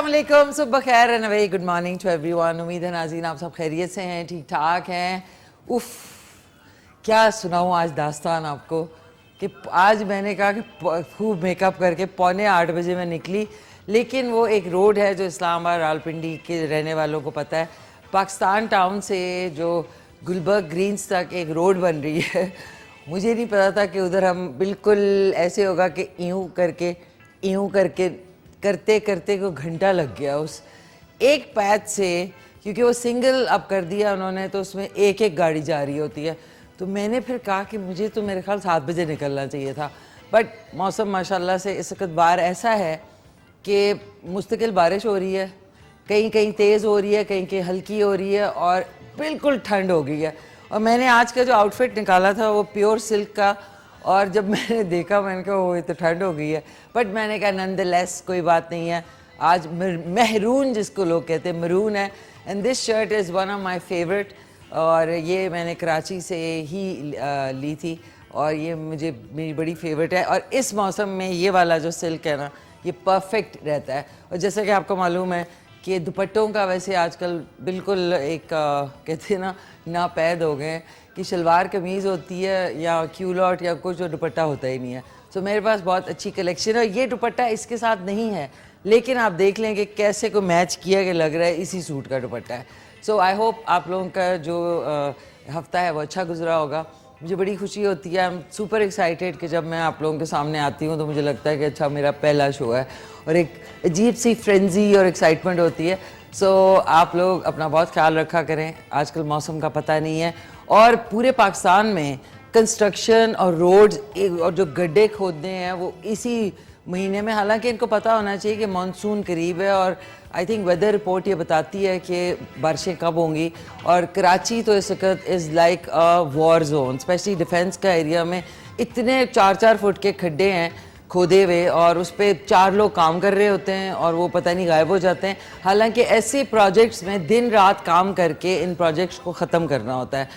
अस्सलामुअलैकुम, सुबह खैर and very good morning to everyone. उम्मीद है नाज़रीन आप सब खैरियत से हैं, ठीक ठाक हैं। उफ, क्या सुनाऊँ आज दास्तान आपको कि आज मैंने कहा कि खूब मेकअप करके 7:45 बजे मैं निकली, लेकिन वो एक रोड है जो इस्लामाबाद रावलपिंडी के रहने वालों को पता है। पाकिस्तान टाउन से जो गुलबर्ग ग्रीन्स तक एक रोड बन रही है, मुझे नहीं पता था कि उधर हम बिल्कुल ऐसे होगा कि यूँ करके करते करते को घंटा लग गया उस एक पैच से, क्योंकि वो सिंगल अब कर दिया उन्होंने, तो उसमें एक एक गाड़ी जा रही होती है। तो मैंने फिर कहा कि मुझे तो मेरे ख्याल 7 बजे निकलना चाहिए था, बट मौसम माशाल्लाह से इस वक्त बाहर ऐसा है कि मुस्तकिल बारिश हो रही है, कहीं कहीं तेज़ हो रही है, कहीं कहीं हल्की हो रही है और बिल्कुल ठंड हो गई है। और मैंने आज का जो आउटफिट निकाला था वो प्योर सिल्क का, और जब मैंने देखा मैंने कहा वो तो ठंड हो गई है, बट मैंने कहा नॉनदलेस कोई बात नहीं है। आज महरून जिसको लोग कहते हैं मरून है, and this shirt is one of my favourite, और ये मैंने कराची से ही ली थी और ये मुझे मेरी बड़ी फेवरेट है। और इस मौसम में ये वाला जो सिल्क है ना, ये परफेक्ट रहता है। और जैसा कि आपको मालूम है कि दुपट्टों का वैसे आजकल बिल्कुल एक कहते हैं ना नापैद हो गए हैं कि शलवार कमीज़ होती है या क्यूलॉट या कुछ, जो दुपट्टा होता ही नहीं है। तो मेरे पास बहुत अच्छी कलेक्शन है। ये दुपट्टा इसके साथ नहीं है, लेकिन आप देख लें कि कैसे को मैच किया कि लग रहा है इसी सूट का दुपट्टा है। सो आई होप आप लोगों का जो हफ्ता है वो अच्छा गुजरा होगा। मुझे बड़ी खुशी होती है, आई एम सुपर एक्साइटेड कि जब मैं आप लोगों के सामने आती हूँ तो मुझे लगता है कि अच्छा मेरा पहला शो है, और एक अजीब सी फ्रेंजी और एक्साइटमेंट होती है। सो आप लोग अपना बहुत ख्याल रखा करें, आजकल मौसम का पता नहीं है, और पूरे पाकिस्तान में कंस्ट्रक्शन और रोड्स और जो गड्ढे खोदने हैं वो इसी महीने में, हालांकि इनको पता होना चाहिए कि मानसून करीब है, और आई थिंक वेदर रिपोर्ट ये बताती है कि बारिशें कब होंगी। और कराची तो इस वक्त is like a war zone, specially defence का एरिया में इतने 4-4 फुट के खड्डे हैं खोदे हुए, और उस पर 4 लोग काम कर रहे होते हैं और वो पता नहीं गायब हो जाते हैं। हालांकि ऐसे प्रोजेक्ट्स में दिन रात काम करके इन प्रोजेक्ट्स को ख़त्म करना होता है,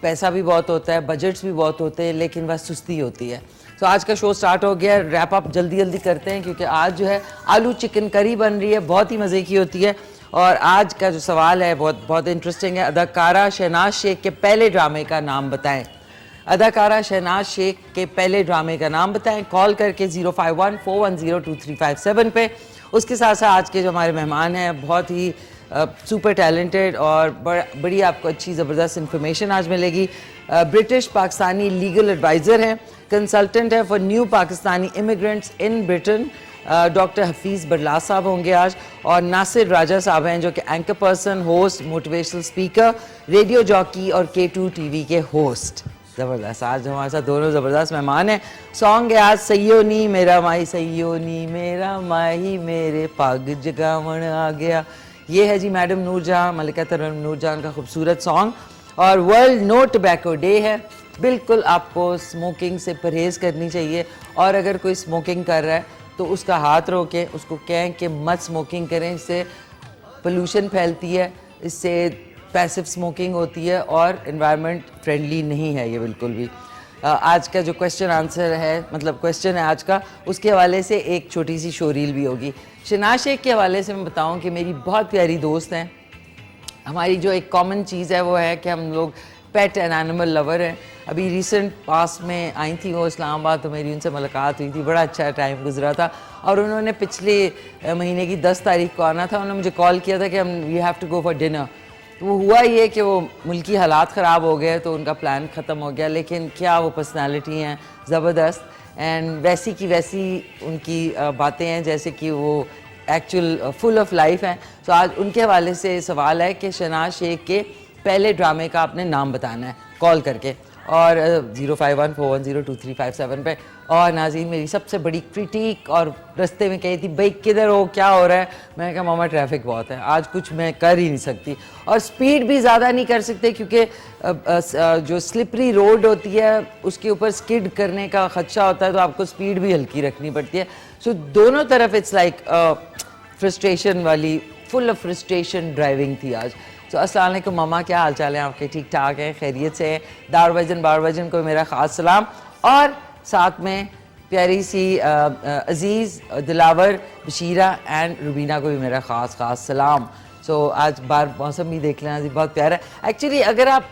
पैसा भी बहुत होता है, बजट्स भी बहुत होते हैं, लेकिन बस सुस्ती होती है। तो आज का शो स्टार्ट हो गया, रैप अप जल्दी जल्दी करते हैं क्योंकि आज जो है आलू चिकन करी बन रही है, बहुत ही मज़े की होती है। और आज का जो सवाल है बहुत बहुत इंटरेस्टिंग है। अदाकारा शहनाज शेख के पहले ड्रामे का नाम बताएं। अदाकारा शहनाज शेख के पहले ड्रामे का नाम बताएं, कॉल करके 051-410-2357 पे। उसके साथ साथ आज के जो हमारे मेहमान हैं बहुत ही सुपर टैलेंटेड और बड़ी आपको अच्छी ज़बरदस्त इन्फॉर्मेशन आज मिलेगी। ब्रिटिश पाकिस्तानी लीगल एडवाइज़र हैं, कंसल्टेंट है for new Pakistani immigrants in Britain, doctor Hafeez Barla साहब होंगे आज, और नासिर राजा साहब हैं जो कि anchor person, host, motivational speaker, radio jockey और K2 TV के होस्ट। ज़बरदस्त, आज हमारे साथ दोनों ज़बरदस्त मेहमान हैं। सॉन्ग है आज सैयो नी मेरा माही, सैयो नी मेरा माही, मेरे पाग जगावण आ गया। ये है जी मैडम नूरजहां, मलिका तरन्नुम नूरजहां का खूबसूरत सॉन्ग। और वर्ल्ड नो टोबैको डे है। बिल्कुल आपको स्मोकिंग से परहेज़ करनी चाहिए, और अगर कोई स्मोकिंग कर रहा है तो उसका हाथ रोकें, उसको कहें कि मत स्मोकिंग करें, इससे पोल्यूशन फैलती है, इससे पैसिव स्मोकिंग होती है और एनवायरनमेंट फ्रेंडली नहीं है ये बिल्कुल भी। आज का जो क्वेश्चन आंसर है, मतलब क्वेश्चन है आज का, उसके हवाले से एक छोटी सी शोरील भी होगी। शहनाज शेख के हवाले से मैं बताऊं कि मेरी बहुत प्यारी दोस्त हैं। हमारी जो एक कॉमन चीज़ है वो है कि हम लोग पेट एंड एनिमल लवर हैं। अभी रिसेंट पास में आई थी वो इस्लामाबाद, तो मेरी उनसे मुलाकात हुई थी, बड़ा अच्छा टाइम गुजरा था। और उन्होंने पिछले महीने की 10 तारीख को आना था, उन्होंने मुझे कॉल किया था कि हम we have to go for dinner. तो वो हुआ ये कि वो मुल्की हालात ख़राब हो गए तो उनका प्लान ख़त्म हो गया, लेकिन क्या वो पर्सनालिटी हैं ज़बरदस्त, एंड वैसी की वैसी उनकी बातें हैं जैसे कि वो एक्चुअल फुल ऑफ लाइफ हैं। तो आज उनके हवाले से सवाल है कि शहनाज शेख के पहले ड्रामे का आपने नाम बताना है कॉल करके, और 051-410-2357 पे। और नाज़रीन मेरी सबसे बड़ी क्रिटिक, और रास्ते में कही थी भाई किधर हो, क्या हो रहा है, मैंने कहा मामा ट्रैफिक बहुत है, आज कुछ मैं कर ही नहीं सकती, और स्पीड भी ज़्यादा नहीं कर सकते क्योंकि जो स्लिपरी रोड होती है उसके ऊपर स्किड करने का खदशा होता है, तो आपको स्पीड भी हल्की रखनी पड़ती है। सो दोनों तरफ इट्स लाइक फ्रस्ट्रेशन वाली, फुल ऑफ फ्रस्ट्रेशन ड्राइविंग थी आज। तो अस्सलाम वालेकुम मामा, क्या हाल चाल है आपके? ठीक ठाक हैं, खैरियत से हैं? दार वजन बार वजन को मेरा ख़ास सलाम। और साथ में प्यारी सी अजीज़, दिलावर, बशीरा एंड रुबीना को भी मेरा ख़ास सलाम। सो आज बाहर मौसम भी देख लेना जी, बहुत प्यारा है। एक्चुअली अगर आप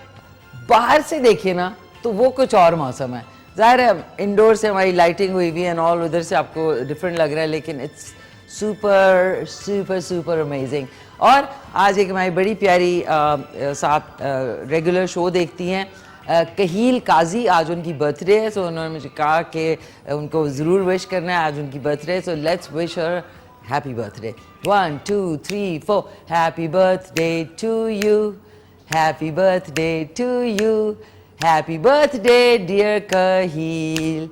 बाहर से देखें ना तो वो कुछ और मौसम है। ज़ाहिर है इंडोर से हमारी लाइटिंग हुई हुई एंड ऑल, उधर से आपको डिफरेंट लग रहा है, लेकिन it's super super super amazing. और आज एक हमारी बड़ी प्यारी साथ रेगुलर शो देखती हैं कहील काजी, आज उनकी बर्थडे है। सो उन्होंने मुझे कहा कि उनको ज़रूर विश करना है, आज उनकी बर्थडे है। So let's wish her happy birthday. 1 2 3 4 happy birthday to you, happy birthday to you, happy birthday dear Kaheel,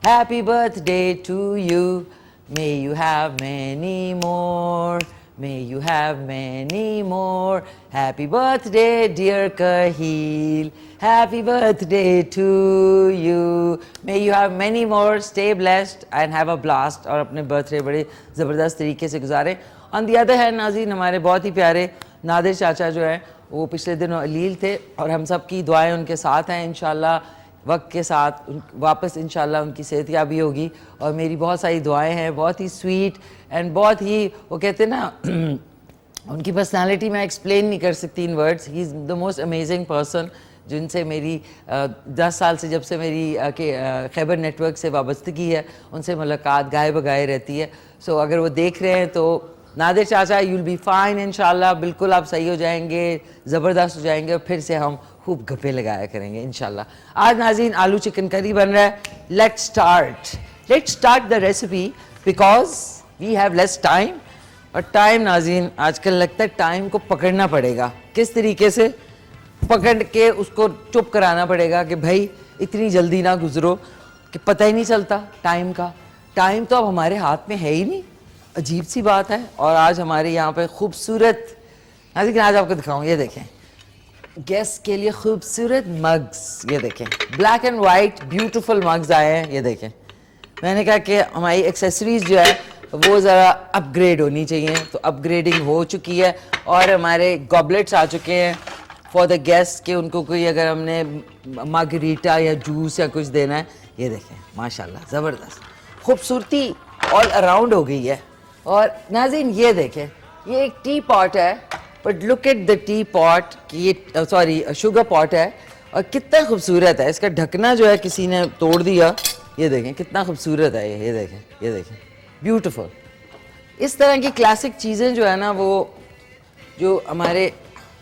happy birthday to you, may you have many more, may you have many more, happy birthday dear Kahil, happy birthday to you, may you have many more, stay blessed and have a blast। और अपने birthday बड़े ज़बरदस्त तरीके से गुजारें। On the other hand नाज़रीन, हमारे बहुत ही प्यारे नादिर चाचा जो हैं वो पिछले दिनों अलील थे और हम सब की दुआएं उनके साथ हैं। इंशाल्लाह वक्त के साथ वापस इंशाल्लाह उनकी सेहतयाबी होगी और मेरी बहुत सारी दुआएं हैं। बहुत ही स्वीट एंड बहुत ही, वो कहते हैं ना उनकी पर्सनालिटी मैं एक्सप्लेन नहीं कर सकती in words. He is the most amazing person, जिनसे मेरी 10 साल से, जब से मेरी खैबर नेटवर्क से वाबस्तगी है, उनसे मुलाकात गाए बगाए रहती है। सो अगर वो देख रहे हैं तो नादिर चाचा, यू विल बी फाइन इंशाल्लाह, बिल्कुल आप सही हो जाएंगे, ज़बरदस्त हो जाएंगे और फिर से हम खूब गप्पे लगाया करेंगे इंशाल्लाह। आज नाज़रीन आलू चिकन करी बन रहा है। Let's start the recipe because we have less time. और टाइम नाज़रीन आजकल लगता है टाइम को पकड़ना पड़ेगा। किस तरीके से पकड़ के उसको चुप कराना पड़ेगा कि भाई इतनी जल्दी ना गुजरो कि पता ही नहीं चलता टाइम का। टाइम तो अब हमारे हाथ में है ही नहीं, अजीब सी बात है। और आज हमारे यहाँ पे खूबसूरत, नाज़रीन आज आपको दिखाऊँ, ये देखें गेस्ट के लिए खूबसूरत मग्स, ये देखें black and white beautiful mugs आए हैं। ये देखें, मैंने कहा कि हमारी एक्सेसरीज जो है वो ज़रा अपग्रेड होनी चाहिए, तो अपग्रेडिंग हो चुकी है और हमारे गॉबलेट्स आ चुके हैं फॉर द गेस्ट के उनको कोई अगर हमने मार्गरीटा या जूस या कुछ देना है। ये देखें माशाल्लाह ज़बरदस्त खूबसूरती ऑल अराउंड हो गई है। और नाज़रीन ये देखें, ये एक टी पॉट है, but look at the T pot कि ये सॉरी शुगर पॉट है और कितना खूबसूरत है। इसका ढकना जो है किसी ने तोड़ दिया। ये देखें कितना खूबसूरत है ये देखें, ये देखें ब्यूटीफुल। इस तरह की क्लासिक चीज़ें जो है ना, वो जो हमारे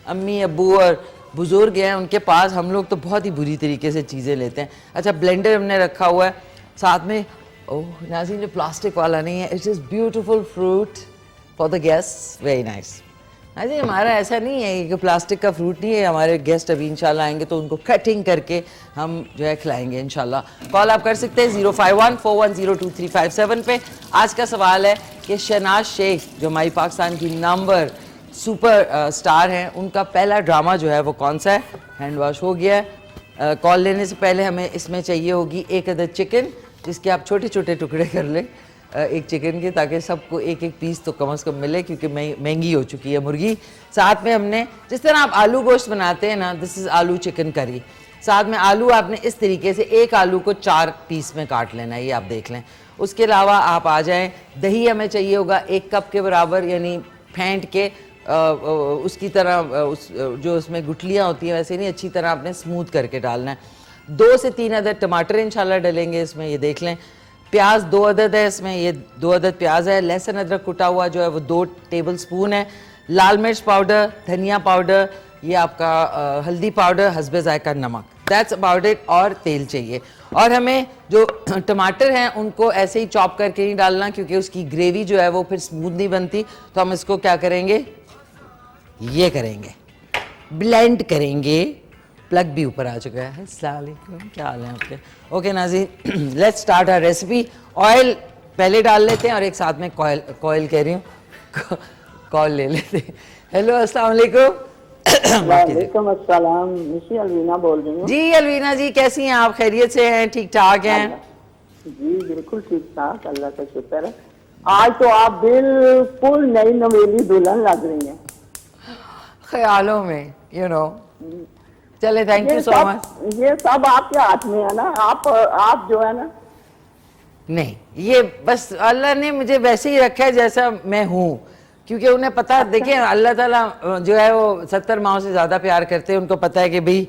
अम्मी अब्बू और बुज़ुर्ग हैं उनके पास, हम लोग तो बहुत ही बुरी तरीके से चीज़ें लेते हैं। अच्छा ब्लेंडर हमने रखा हुआ है साथ में। ओह नाज़रीन जो प्लास्टिक वाला नहीं है, it is beautiful fruit for the guest, very nice. नाज़रीन हमारा ऐसा नहीं है कि प्लास्टिक का फ्रूट नहीं है। हमारे गेस्ट अभी इंशाल्लाह आएंगे तो उनको कटिंग करके हम जो है खिलाएंगे इंशाल्लाह। कॉल आप कर सकते हैं 05141022357 पे। आज का सवाल है कि शहनाज शेख जो हमारी पाकिस्तान की नंबर सुपर स्टार हैं, उनका पहला ड्रामा जो है वो कौन सा है। हैंड वॉश हो गया है। कॉल लेने से पहले हमें इसमें चाहिए होगी 1 अदद चिकन, जिसके आप छोटे छोटे टुकड़े कर लें एक चिकन के, ताकि सबको एक एक पीस तो कम से कम मिले, क्योंकि महंगी हो चुकी है मुर्गी। साथ में हमने जिस तरह आप आलू गोश्त बनाते हैं ना, दिस इज़ आलू चिकन करी। साथ में आलू आपने इस तरीके से एक आलू को 4 पीस में काट लेना है, ये आप देख लें। उसके अलावा आप आ जाएं, दही हमें चाहिए होगा 1 कप के बराबर, यानी फेंट के उसकी तरह जो उसमें गुठलियाँ होती हैं वैसे नहीं, अच्छी तरह आपने स्मूथ करके डालना है। 2 से 3 अदद टमाटर इंशाल्लाह डलेंगे इसमें, ये देख लें। प्याज 2 अदद है इसमें, ये 2 अदद प्याज है। लहसुन अदरक कुटा हुआ जो है वो 2 टेबल स्पून है। लाल मिर्च पाउडर, धनिया पाउडर, ये आपका हल्दी पाउडर, हस्बे जायका नमक, दैट्स अबाउट इट। और तेल चाहिए। और हमें जो टमाटर हैं उनको ऐसे ही चॉप करके नहीं डालना, क्योंकि उसकी ग्रेवी जो है वो फिर स्मूथ नहीं बनती। तो हम इसको क्या करेंगे, ये करेंगे, ब्लेंड करेंगे। प्लग भी ऊपर आ चुका है। अस्सलाम वालेकुम, क्या हाल है आपके। ओके नाज़रीन, let's start our recipe. Oil पहले डाल लेते हैं और एक साथ में कॉयल कह रही हूँ, कॉल ले लेते हैं। हेलो अस्सलाम वालेकुम। वालेकुम अस्सलाम, मिसी अलवीना बोल रही हूँ। जी अलवीना जी, कैसी हैं आप, खैरियत से हैं, ठीक ठाक हैं? जी बिल्कुल ठीक ठाक, अल्लाह का शुक्र है। आज तो आप बिल्कुल नई नवेली दुल्हन लग रही हैं ख्यालों में, यू नो। चले, थैंक यू सो मच। ये सब आपके हाथ में है ना। आप जो है ना, नहीं, ये बस अल्लाह ने मुझे वैसे ही रखा है जैसा मैं हूँ, क्योंकि उन्हें पता, देखिए अल्लाह ताला जो है वो 70 माओ से ज़्यादा प्यार करते हैं, उनको पता है कि भाई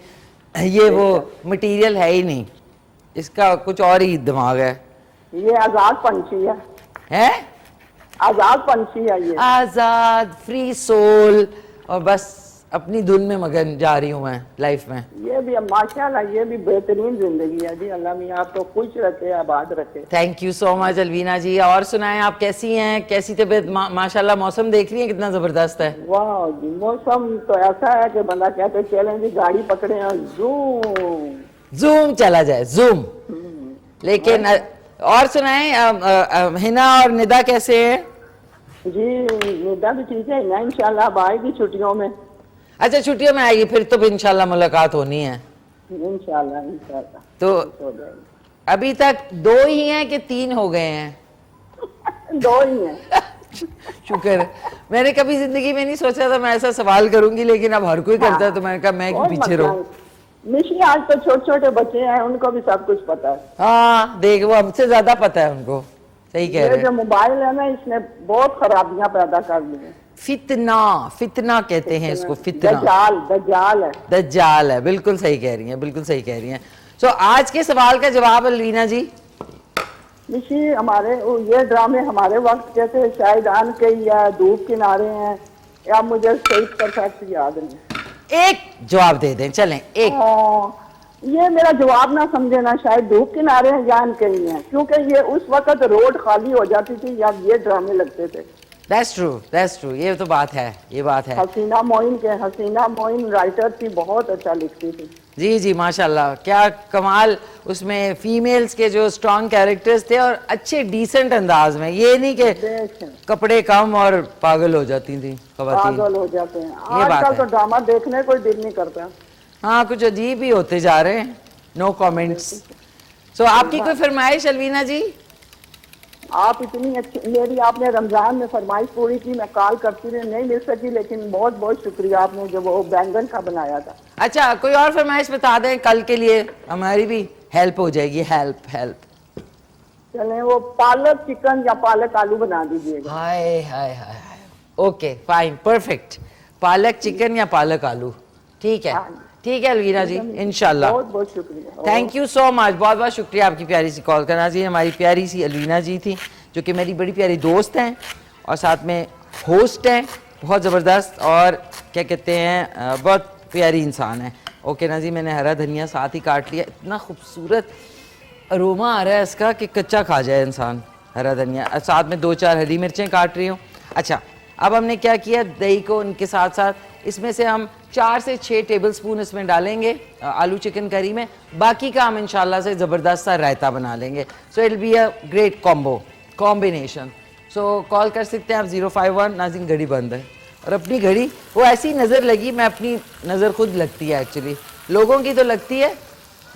ये वो मटेरियल है ही नहीं, इसका कुछ और ही दिमाग है। ये आजाद पंछी है, हैं? आजाद पंछी है ये। आज़ाद, फ्री सोल, और बस अपनी धुन में मगन जा रही हूँ मैं लाइफ में। ये भी माशाल्लाह, ये भी बेहतरीन जिंदगी है जी। अल्लाह मियां आपको खुश रखे, आबाद रखे। Thank you so much Alvina ji. और सुनाएं, आप कैसी हैं, कैसी तबीयत? माशाल्लाह मौसम देख रही हैं कितना जबरदस्त है। वाह जी, मौसम तो ऐसा है कि बंदा कहते चलें जी, गाड़ी पकड़े और जूम जूम चला जाए, जूम। लेकिन और सुनाएं, हिना और निदा कैसे हैं? जी, निदा भी ठीक है ना, इंशाल्लाह अब आएगी छुट्टियों में। अच्छा, छुट्टियों में आएगी, फिर तो इंशाल्लाह मुलाकात होनी है। इंशाल्लाह इंशाल्लाह तो हो जाएगी। अभी तक 2 ही हैं कि 3 हो गए हैं? 2 ही हैं। शुक्र है। मैंने कभी जिंदगी में नहीं सोचा था मैं ऐसा सवाल करूंगी, लेकिन अब हर कोई करता है, तो मैंने कहा मैं क्यों पीछे रहूं। निशी, आज तो छोटे छोटे बच्चे हैं, उनको भी सब कुछ पता है। हाँ देख, वो हमसे ज्यादा पता है उनको। सही कह ये रहे जो हैं। मोबाइल है ना, इसने बहुत खराबियां पैदा कर दी हैं। फितना, फितना कहते हैं इसको, फितना। दज्जाल, दज्जाल है। दज्जाल है, बिल्कुल सही कह रही हैं, बिल्कुल सही कह रही हैं। सो आज के सवाल का जवाब अलवीना जी। निशी, हमारे ये ड्रामे हमारे वक्त के थे, शायद आन के या धूप किनारे हैं, या मुझे सही परफेक्ट याद नहीं। एक जवाब दे दें, चलें एक। ये मेरा जवाब ना समझे ना, शायद धूप किनारे हैं, जान के ही हैं, क्योंकि ये उस वक्त रोड खाली हो जाती थी जब ये ड्रामे लगते थे। That's true, that's true, ये तो बात है, ये बात है। हसीना मोइन राइटर थी, बहुत अच्छा लिखती थी। जी जी माशाल्लाह, क्या कमाल। उसमें फीमेल्स के जो स्ट्रॉन्ग कैरेक्टर्स थे, और अच्छे डिसेंट अंदाज में, ये नहीं कि कपड़े कम और पागल हो जाती थी खवातीन। पागल हो जाते हैं आजकल तो ड्रामा देखने कोई दिल नहीं करता। हाँ, कुछ अजीब ही होते जा रहे हैं। No comments. सो आपकी कोई फरमाइश अलवीना जी? आप इतनी अच्छी, मेरी आपने रमजान में फरमाइश पूरी की, मैं कॉल करती रही, नहीं मिल सकी, लेकिन बहुत बहुत शुक्रिया आपने जो वो बैंगन का बनाया था। अच्छा, कोई और फरमाइश बता दें कल के लिए, हमारी भी हेल्प हो जाएगी। हेल्प चलें, वो पालक चिकन या पालक आलू बना दीजिएगा। हाय हाय हाय, ओके फाइन, परफेक्ट। पालक चिकन या पालक आलू, ठीक है। ठीक है अलवीना जी, इंशाल्लाह। बहुत बहुत शुक्रिया, थैंक यू सो मच, बहुत बहुत शुक्रिया आपकी प्यारी सी कॉल करना जी। हमारी प्यारी सी अलवीना जी थी, जो कि मेरी बड़ी प्यारी दोस्त हैं और साथ में होस्ट हैं, बहुत ज़बरदस्त, और क्या कहते हैं, बहुत प्यारी इंसान है। ओके ना जी, मैंने हरा धनिया साथ ही काट लिया, इतना खूबसूरत अरोमा आ रहा है इसका कि कच्चा खा जाए इंसान। हरा धनिया, साथ में 2-4 हरी मिर्चें काट रही हूँ। अच्छा, अब हमने क्या किया, दही को उनके साथ साथ इसमें से हम 4 से 6 टेबलस्पून इसमें डालेंगे आलू चिकन करी में। बाकी का हम इंशाल्लाह से ज़बरदस्त सा रायता बना लेंगे। So it be a great combination. So call कर सकते हैं आप 051। नाज़रीन, घड़ी बंद है, और अपनी घड़ी वो ऐसी नज़र लगी, मैं अपनी नज़र खुद लगती है एक्चुअली, लोगों की तो लगती है।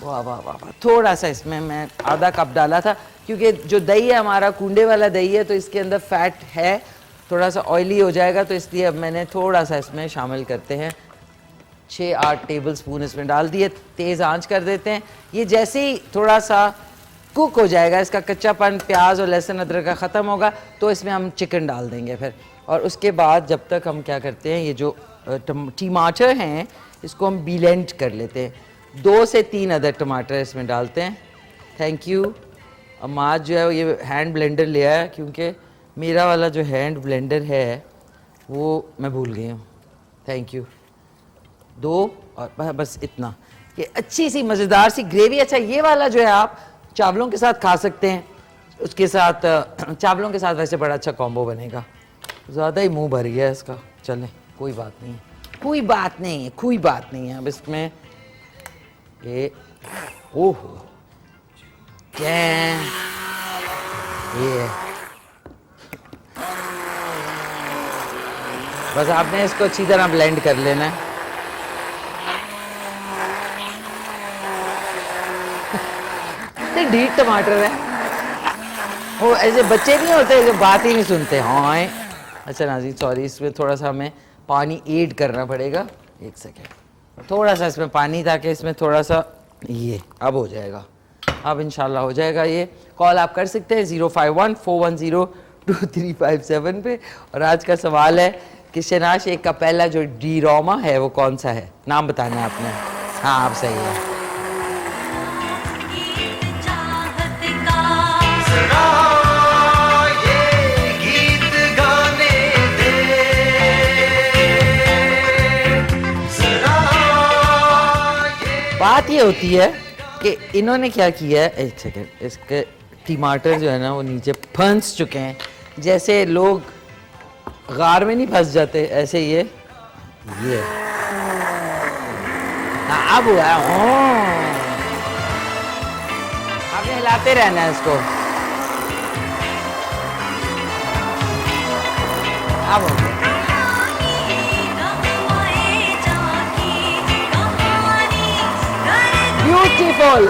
वाह वाह वाह वाह। थोड़ा सा इसमें मैं आधा कप डाला था, क्योंकि जो दही है हमारा कूंडे वाला दही है, तो इसके अंदर फैट है, थोड़ा सा ऑयली हो जाएगा, तो इसलिए अब मैंने थोड़ा सा इसमें शामिल करते हैं। 6-8 टेबलस्पून इसमें डाल दिए, तेज़ आंच कर देते हैं। ये जैसे ही थोड़ा सा कुक हो जाएगा, इसका कच्चापन प्याज और लहसुन अदरक का ख़त्म होगा, तो इसमें हम चिकन डाल देंगे फिर। और उसके बाद जब तक हम क्या करते हैं, ये जो टमाटर हैं इसको हम ब्लेंड कर लेते हैं। 2 से 3 अदर टमाटर इसमें डालते हैं। Thank you. अमाज जो है ये हैंड ब्लेंडर लिया है, क्योंकि मेरा वाला जो हैंड ब्लेंडर है वो मैं भूल गई हूँ। Thank you. 2 और बस इतना, ये अच्छी सी मज़ेदार सी ग्रेवी। अच्छा, ये वाला जो है आप चावलों के साथ खा सकते हैं, उसके साथ चावलों के साथ वैसे बड़ा अच्छा कॉम्बो बनेगा। ज़्यादा ही मुंह भर गया है इसका, चलें कोई बात नहीं, कोई बात नहीं है, कोई बात नहीं है। अब इसमें ये ओहो क्या ये, बस आपने इसको अच्छी तरह ब्लेंड कर लेना है। इतने ढीठ टमाटर है, वो ऐसे बच्चे नहीं होते जो बात ही नहीं सुनते। हाँ अच्छा नाज़रीन, सॉरी, इसमें थोड़ा सा हमें पानी ऐड करना पड़ेगा। 1 सेकेंड, थोड़ा सा इसमें पानी, ताकि इसमें थोड़ा सा ये अब हो जाएगा। अब इंशाल्लाह हो जाएगा ये। कॉल आप कर सकते हैं 051-410-2357 पे। और आज का सवाल है कि शहनाज शेख का पहला जो डीरोमा है वो कौन सा है, नाम बताना है आपने। हाँ आप सही है। बात ये होती है कि इन्होंने क्या किया है, एक सेकेंड, इसके टमाटर जो है ना वो नीचे फंस चुके हैं। जैसे लोग गार में नहीं फंस जाते, ऐसे ये हाँ, अब हुआ है। आपने हिलाते रहना है इसको। अब हो गया। ब्यूटीफुल।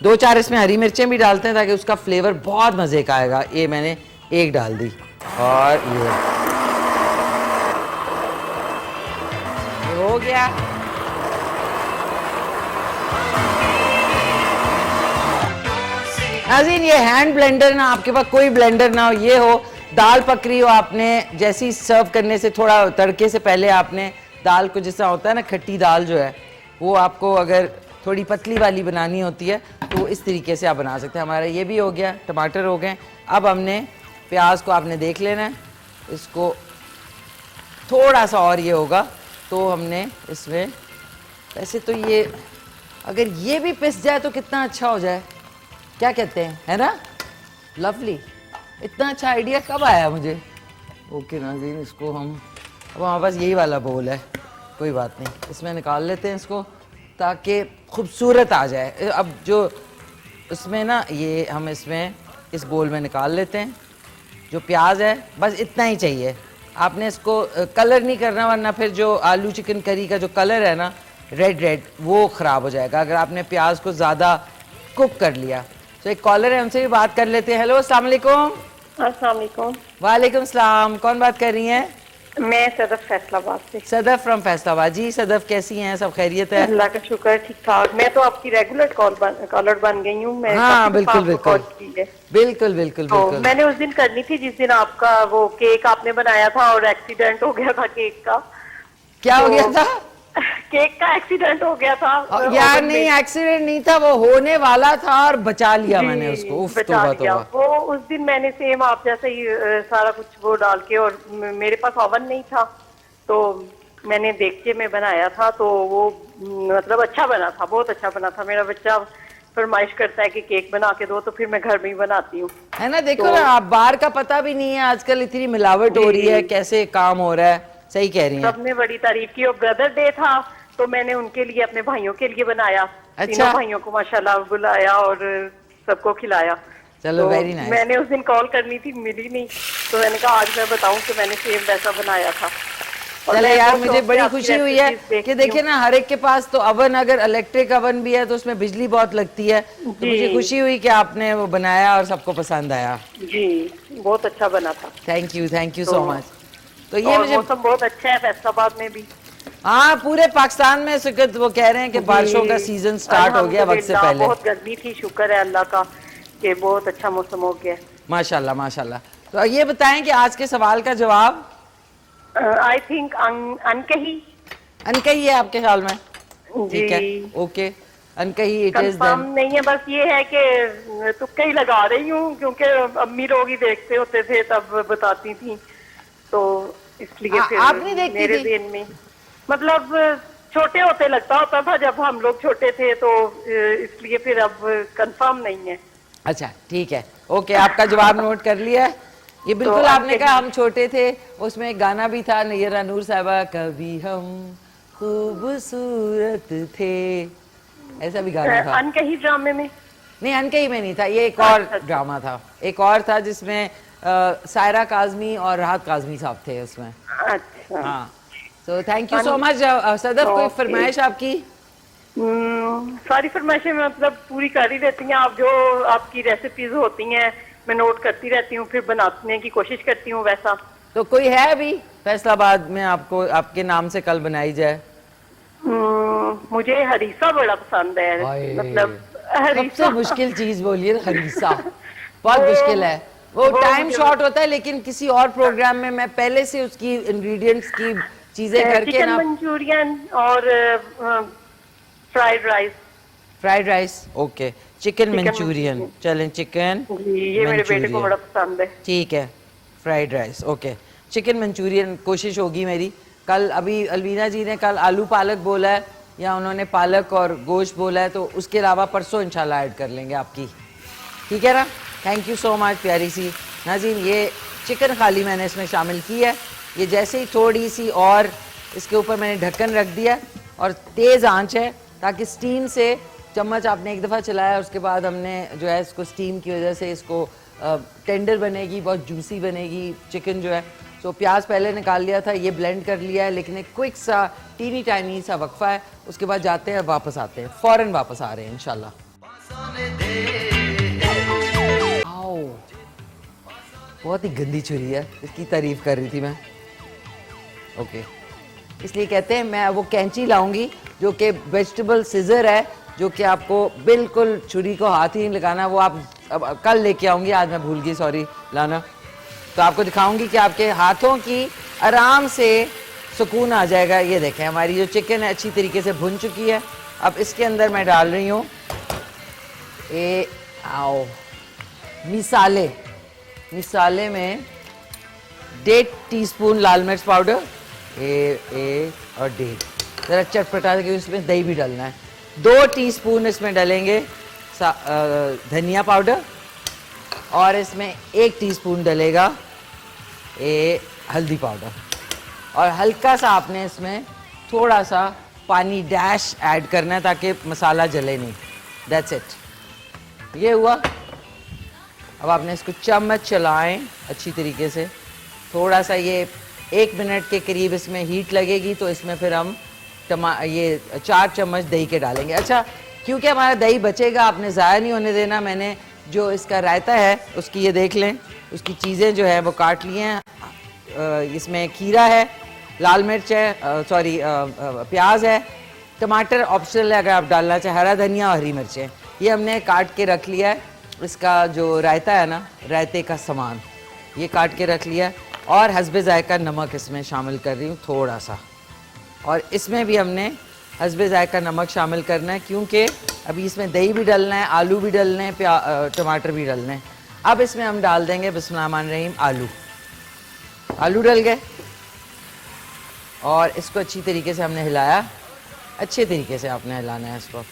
2-4 इसमें हरी मिर्चें भी डालते हैं ताकि उसका फ्लेवर बहुत मजे का आएगा। ये मैंने एक डाल दी और ये हो गया। नाज़रीन ये हैंड ब्लेंडर ना, आपके पास कोई ब्लेंडर ना हो, ये हो, दाल पक रही हो, आपने जैसी सर्व करने से थोड़ा तड़के से पहले आपने दाल को, जैसा होता है ना खट्टी दाल जो है, वो आपको अगर थोड़ी पतली वाली बनानी होती है तो इस तरीके से आप बना सकते हैं। हमारा ये भी हो गया, टमाटर हो गए। अब हमने प्याज को आपने देख लेना है, इसको थोड़ा सा और ये होगा तो हमने इसमें, वैसे तो ये अगर ये भी पिस जाए तो कितना अच्छा हो जाए, क्या कहते हैं, है ना, लवली। इतना अच्छा आइडिया कब आया मुझे। ओके नाज़रीन, इसको हम, अब हमारे पास यही वाला बोल है, कोई बात नहीं, इसमें निकाल लेते हैं इसको ताकि खूबसूरत आ जाए। अब जो इसमें ना, ये हम इसमें इस बोल में निकाल लेते हैं। जो प्याज है बस इतना ही चाहिए, आपने इसको कलर नहीं करना, वरना फिर जो आलू चिकन करी का जो कलर है ना रेड वो ख़राब हो जाएगा अगर आपने प्याज को ज़्यादा कुक कर लिया। तो एक कॉलर है, उनसे भी बात कर लेते हैं। हेलो, अस्सलाम वालेकुम। अस्सलाम वालेकुम। वालेकुम सलाम। कौन बात कर रही हैं? मैं सदफ फैसलाबाद से। सदफ फ्रॉम फैसलाबाद। जी सदफ, कैसी हैं, सब खैरियत है? अल्लाह का शुक्र, ठीक ठाक। मैं तो आपकी रेगुलर कॉलर बन गई हूँ। मैं हाँ काफी दफा बिल्कुल आपको बिल्कुल कॉल की है। बिल्कुल बिल्कुल तो बिल्कुल। मैंने उस दिन करनी थी जिस दिन आपका वो केक आपने बनाया था और एक्सीडेंट हो गया था केक का। क्या हो गया था? केक का एक्सीडेंट हो गया था यार ओवन नहीं, में। एक्सीडेंट नहीं था, वो होने वाला था और बचा लिया मैंने उसको। उफ, बचा तौबा लिया। तौबा। वो उस दिन मैंने सेम आप जैसे ही सारा कुछ वो डाल के, और मेरे पास ओवन नहीं था तो मैंने देगचे में बनाया था, तो वो मतलब अच्छा बना था, बहुत अच्छा बना था। मेरा बच्चा फरमाइश करता है कि केक बना के दो, तो फिर मैं घर में ही बनाती हूँ। है ना, देखो ना, आप बाहर का पता भी नहीं है, आजकल इतनी मिलावट हो रही है, कैसे काम हो रहा है। सही कह रही हैं। सबने बड़ी तारीफ की। और ब्रदर डे था तो मैंने उनके लिए, अपने भाइयों के लिए बनाया। अच्छा। तीनों भाइयों को माशाल्लाह बुलाया और सबको खिलाया। चलो, तो वेरी नाइस। मैंने उस दिन कॉल करनी थी, मिली नहीं, तो मैंने कहा आज मैं बताऊं कि मैंने सेम वैसा बनाया था। और चले मैं यार, बहुत मुझे शौक से बड़ी आपकी खुशी हुई है रेसिपीज देखती कि देखिए ना, हर एक के पास तो अवन, अगर इलेक्ट्रिक अवन भी है तो उसमें बिजली बहुत लगती है, तो जी। मुझे खुशी हुई कि आपने वो बनाया और सबको पसंद आया। हूँ। जी, बहुत अच्छा बना था। थैंक यू सो तो- मच। तो ये और मुझे, मौसम बहुत अच्छा है फैसलाबाद में भी। हाँ पूरे पाकिस्तान में सुकत वो कह रहे हैं कि बारिशों का सीजन स्टार्ट हो गया वक्त से अल्हम्दुलिल्लाह, पहले। बहुत गर्मी थी, शुक्र है अल्लाह का कि बहुत अच्छा मौसम हो गया। माशाल्लाह माशाल्लाह। तो ये बताएं कि आज के सवाल का जवाब आई थिंक अनकही। अनकही है आपके ख्याल में? जी, ठीक है, ओके, अनकही इट इज कंफर्म देन। नहीं है, बस ये है कि तुक्का ही लगा रही हूँ क्योंकि अम्मी लोग ही देखते होते थे तब बताती थी, तो इसलिए फिर आप नहीं देखती मेरे थी? ज़हन में, मतलब छोटे होते लगता होता था जब हम लोग छोटे थे, तो इसलिए फिर अब कंफर्म नहीं है। अच्छा ठीक है, ओके, आपका जवाब नोट कर लिया है। ये बिल्कुल आपने कहा हम छोटे थे, उसमें एक गाना भी था नैयरा नूर साहबा, कभी हम खूबसूरत थे, ऐसा भी गाना था। अनकही ड्रामे में नहीं, अनकही में नहीं था, ये एक और ड्रामा था, एक और था जिसमें सायरा काजमी और राहत काजमी साहब थे उसमें। अच्छा। हाँ, तो thank you so much Sadaf. कोई Okay. फरमाइश आपकी? सारी फरमाइशें मतलब पूरी कर ही देती हैं आप, जो आपकी रेसिपीज होती हैं मैं नोट करती रहती हूँ, फिर बनाने की कोशिश करती हूँ वैसा। तो कोई है अभी फैसलाबाद में आपको, आपके नाम से कल बनाई जाए? मुझे हरीसा बड़ा पसंद है, हाय। मतलब सबसे हरीसा। मुश्किल चीज बोलिए ना, हरीसा। बहुत मुश्किल है वो, टाइम मुझे- शॉर्ट होता है, लेकिन किसी और प्रोग्राम में मैं पहले से उसकी इंग्रेडिएंट्स की चीजें करके चिकन ना। मंचूरियन और fried rice. Fried rice, okay. Chicken chicken Manchurian, Manchurian. चलें चिकन जी, ये मेरे बेटे को मंचूरियन, बड़ा पसंद है। ठीक है। Fried rice, okay. Chicken Manchurian कोशिश होगी मेरी। कल अभी अलवीना जी ने कल आलू पालक बोला है, या उन्होंने पालक और गोश्त बोला है, तो उसके अलावा परसों इंशाल्लाह ऐड कर लेंगे आपकी, ठीक है ना। थैंक यू सो मच प्यारी सी नाज़रीन। ये चिकन खाली मैंने इसमें शामिल की है। ये जैसे ही थोड़ी सी और इसके ऊपर मैंने ढक्कन रख दिया और तेज़ आंच है, ताकि स्टीम से चम्मच आपने एक दफ़ा चलाया, उसके बाद हमने जो है इसको स्टीम की वजह से इसको टेंडर बनेगी, बहुत जूसी बनेगी चिकन जो है। तो प्याज पहले निकाल लिया था, ये ब्लेंड कर लिया है, लेकिन एक क्विक सा टीनी टाइनी सा वक्फा है, उसके बाद जाते हैं वापस आते हैं, फ़ौरन वापस आ रहे हैं इंशाल्लाह। आओ, बहुत ही गंदी छुरी है, इसकी तारीफ कर रही थी मैं, ओके। इसलिए कहते हैं मैं वो कैंची लाऊंगी जो कि वेजिटेबल सीजर है, जो कि आपको बिल्कुल छुरी को हाथ ही नहीं लगाना, वो आप अब कल लेके आऊंगी, आज मैं भूल गई, सॉरी लाना। तो आपको दिखाऊंगी कि आपके हाथों की आराम से सुकून आ जाएगा। ये देखें हमारी जो चिकन है अच्छी तरीके से भुन चुकी है। अब इसके अंदर मैं डाल रही हूँ आओ मिसाले। मिसाले में 1.5 टीस्पून लाल मिर्च पाउडर, और 1.5 ज़रा चटपटा, क्योंकि इसमें दही भी डालना है। 2 टीस्पून इसमें डालेंगे धनिया पाउडर, और इसमें 1 टीस्पून डलेगा हल्दी पाउडर, और हल्का सा आपने इसमें थोड़ा सा पानी डैश ऐड करना है ताकि मसाला जले नहीं। दैट्स इट, ये हुआ। अब आपने इसको चम्मच चलाएं अच्छी तरीके से, थोड़ा सा ये 1 मिनट के करीब इसमें हीट लगेगी, तो इसमें फिर हम ये 4 चम्मच दही के डालेंगे। अच्छा, क्योंकि हमारा दही बचेगा, आपने ज़ाया नहीं होने देना। मैंने जो इसका रायता है उसकी ये देख लें, उसकी चीज़ें जो है वो काट ली हैं। इसमें खीरा है, लाल मिर्च है, सॉरी प्याज है, टमाटर ऑप्शनल है अगर आप डालना चाहें, हरा धनिया और हरी मिर्चें, ये हमने काट के रख लिया है। इसका जो रायता है ना, रायते का सामान ये काट के रख लिया है, और हस्बे जायका नमक इसमें शामिल कर रही हूँ थोड़ा सा, और इसमें भी हमने हस्बे जायका नमक शामिल करना है, क्योंकि अभी इसमें दही भी डालना है, आलू भी डालने हैं, टमाटर भी डालने हैं। अब इसमें हम डाल देंगे बिस्मिल्लाहिर्रहमानिर्रहीम आलू। आलू डल गए, और इसको अच्छी तरीके से हमने हिलाया, अच्छे तरीके से आपने हिलाना है इसको।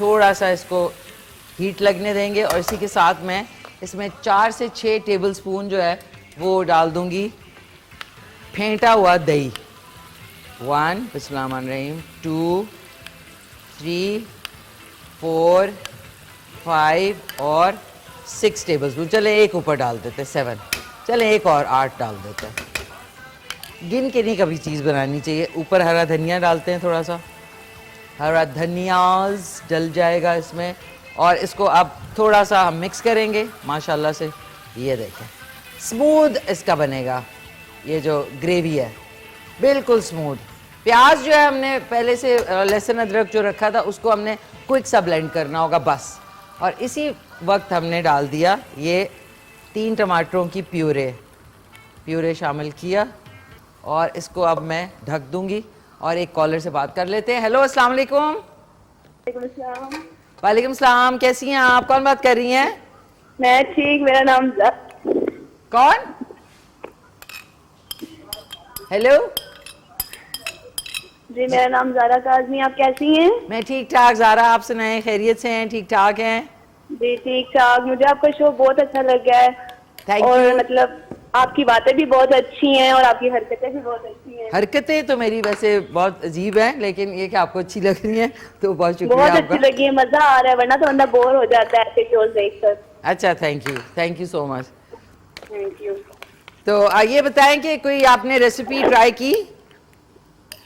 थोड़ा सा इसको हीट लगने देंगे, और इसी के साथ मैं इसमें 4 से 6 टेबलस्पून जो है वो डाल दूंगी फेंटा हुआ दही। 1 बिस्मिल्लाहिर्रहमानिर्रहीम, 2 3 4 5 और 6 टेबलस्पून। चले एक ऊपर डाल देते, 7। चले एक और 8 डाल देते हैं। गिन के नहीं कभी चीज़ बनानी चाहिए। ऊपर हरा धनिया डालते हैं, थोड़ा सा हरा धनियाज डल जाएगा इसमें, और इसको अब थोड़ा सा हम मिक्स करेंगे माशाल्लाह से। ये देखें स्मूथ इसका बनेगा, ये जो ग्रेवी है बिल्कुल स्मूथ। प्याज जो है हमने पहले से लहसुन अदरक जो रखा था उसको हमने क्विक सा ब्लेंड करना होगा बस, और इसी वक्त हमने डाल दिया ये 3 टमाटरों की प्यूरे शामिल किया, और इसको अब मैं ढक दूंगी। और एक कॉलर से बात कर लेते हैं। हेलो, अस्सलाम वालेकुम। वालेकुम सलाम, कैसी हैं आप? कौन बात कर रही हैं? मैं ठीक, मेरा नाम कौन? हेलो जी, मेरा नाम ज़ारा काज़मी। आप कैसी हैं? मैं ठीक ठाक। ज़ारा, आप सुनाएं, खैरियत से हैं? ठीक ठाक हैं? जी ठीक ठाक। मुझे आपका शो बहुत अच्छा लग गया है, थैंक और यू। मतलब आपकी बातें भी बहुत अच्छी हैं, और आपकी हरकतें भी बहुत अच्छी हैं। हरकतें तो मेरी वैसे बहुत अजीब हैं, लेकिन ये कि आपको अच्छी लग रही हैं तो बहुत शुक्रिया बहुत आपका। अच्छी लगी है, मजा आ रहा है, वरना तो बंदा बोर हो जाता है ऐसे शोज देखकर। अच्छा, thank you so much. Thank you. तो आइए बताएं कि कोई आपने रेसिपी ट्राई की?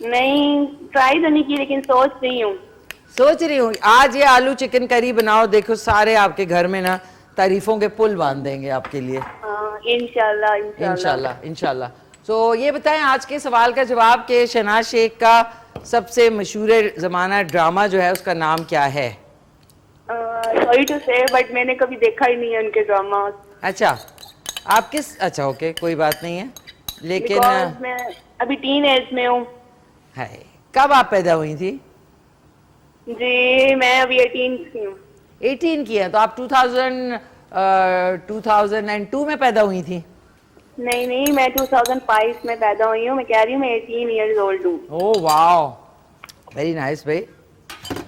नहीं, ट्राई तो नहीं की, लेकिन सोच रही हूँ। सोच रही हूँ आज ये आलू चिकन करी बनाओ, देखो सारे आपके घर में ना तारीफों के पुल बांध देंगे आपके लिए। हाँ, इंशाल्लाह इंशाल्लाह। इंशाल्लाह। सो ये बताएं आज के सवाल का जवाब कि शहनाज शेख का सबसे मशहूर ज़माना ड्रामा जो है उसका नाम क्या है? सॉरी टू से बट मैंने कभी देखा ही नहीं है उनके ड्रामा। अच्छा, आप किस, अच्छा ओके कोई बात नहीं है, लेकिन बिकॉज मैं अभी टीन एज में हूँ। है, कब आप पैदा हुई थी? जी मैं अभी 18 की हूँ। 18 की है, तो आप 2002 में पैदा हुई थी? नहीं नहीं, मैं 2005 में पैदा हुई हूँ। मैं कह रही हूँ मैं 18 ईयर्स ओल्ड हूँ। ओह वाओ, वेरी नाइस भाई,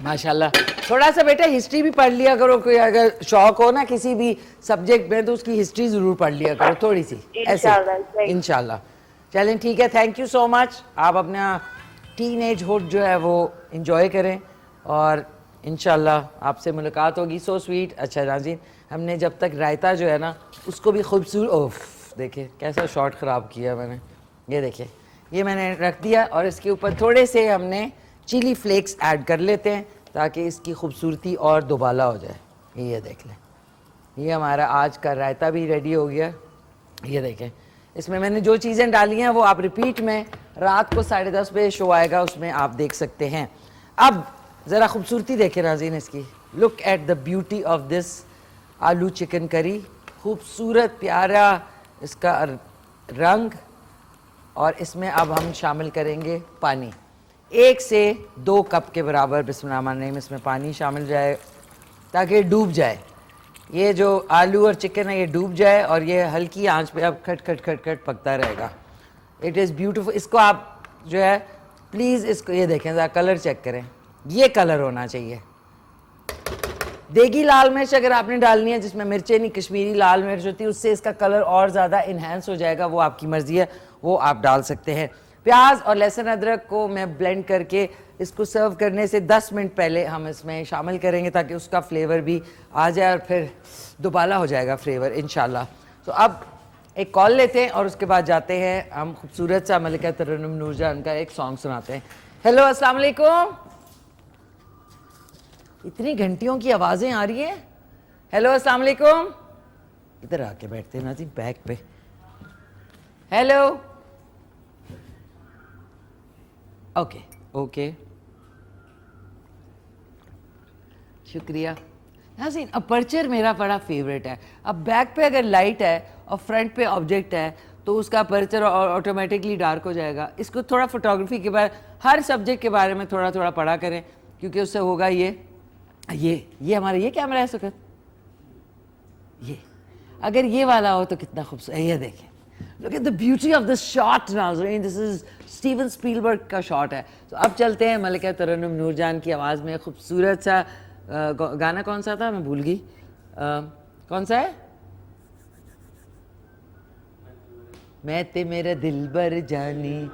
माशाल्लाह। थोड़ा सा बेटा हिस्ट्री भी पढ़ लिया करो, कोई अगर शौक हो ना किसी भी सब्जेक्ट में तो उसकी हिस्ट्री जरूर पढ़ लिया करो थोड़ी सी, ऐसे इंशाल्लाह। चलें ठीक है, थैंक यू सो मच। आप अपना टीनेज हुड जो है वो इंजॉय करें और इंशाल्लाह आपसे मुलाकात होगी। So sweet. अच्छा नाज़रीन, हमने जब तक रायता जो है ना उसको भी खूबसूरत, ओफ देखिए कैसा शॉट ख़राब किया मैंने, ये देखिए ये मैंने रख दिया और इसके ऊपर थोड़े से हमने चिली फ्लेक्स ऐड कर लेते हैं ताकि इसकी खूबसूरती और दोबाला हो जाए। ये देख लें, ये हमारा आज का रायता भी रेडी हो गया। ये देखें, इसमें मैंने जो चीज़ें डाली हैं वो आप रिपीट में रात को 10:30 बजे शो आएगा उसमें आप देख सकते हैं। अब ज़रा खूबसूरती देखें नाज़रीन इसकी, look at the beauty of this आलू चिकन करी। खूबसूरत प्यारा इसका रंग, और इसमें अब हम शामिल करेंगे पानी, 1 से 2 कप के बराबर बिस्मिल्लाहिर्रहमानिर्रहीम इसमें पानी शामिल जाए ताकि डूब जाए। ये जो आलू और चिकन है ये डूब जाए और ये हल्की आंच पे अब खट खट खट खट पकता रहेगा। It is beautiful. इसको आप जो है प्लीज़ इसको ये देखें, ज़रा कलर चेक करें, ये कलर होना चाहिए। देगी लाल मिर्च अगर आपने डालनी है, जिसमें मिर्चें नहीं कश्मीरी लाल मिर्च होती है, उससे इसका कलर और ज़्यादा इन्हेंस हो जाएगा, वो आपकी मर्ज़ी है, वो आप डाल सकते हैं। प्याज और लहसुन अदरक को मैं ब्लेंड करके इसको सर्व करने से 10 मिनट पहले हम इसमें शामिल करेंगे ताकि उसका फ्लेवर भी आ जाए और फिर दोबारा हो जाएगा फ्लेवर इंशाल्लाह। तो अब एक कॉल लेते हैं और उसके बाद जाते हैं हम खूबसूरत सा मलिका तरन्नुम नूरजहान का एक सॉन्ग सुनाते हैं। हेलो अस्सलाम वालेकुम, इतनी घंटियों की आवाज़ें आ रही हैं। हेलो अस्सलाम वालेकुम, इधर आके बैठते हैं नाज़रीन बैक पे। हेलो, ओके ओके शुक्रिया नाज़रीन। अपर्चर मेरा बड़ा फेवरेट है। अब बैक पे अगर लाइट है और फ्रंट पे ऑब्जेक्ट है तो उसका अपर्चर ऑटोमेटिकली डार्क हो जाएगा। इसको थोड़ा फोटोग्राफी के बारे, हर सब्जेक्ट के बारे में थोड़ा थोड़ा पढ़ा करें क्योंकि उससे होगा ये हमारा ये कैमरा है सुकत, ये अगर ये वाला हो तो कितना खूबसूरत। ये देखें, look at the beauty of this shot नाज़रीन, दिस इज स्टीवन स्पीलबर्ग का शॉट है। तो अब चलते हैं मलिका तरन्नुम नूरजहान की आवाज़ में खूबसूरत सा गाना। कौन सा था, मैं भूल गई, कौन सा है? मैं ते मेरा दिलबर जानी।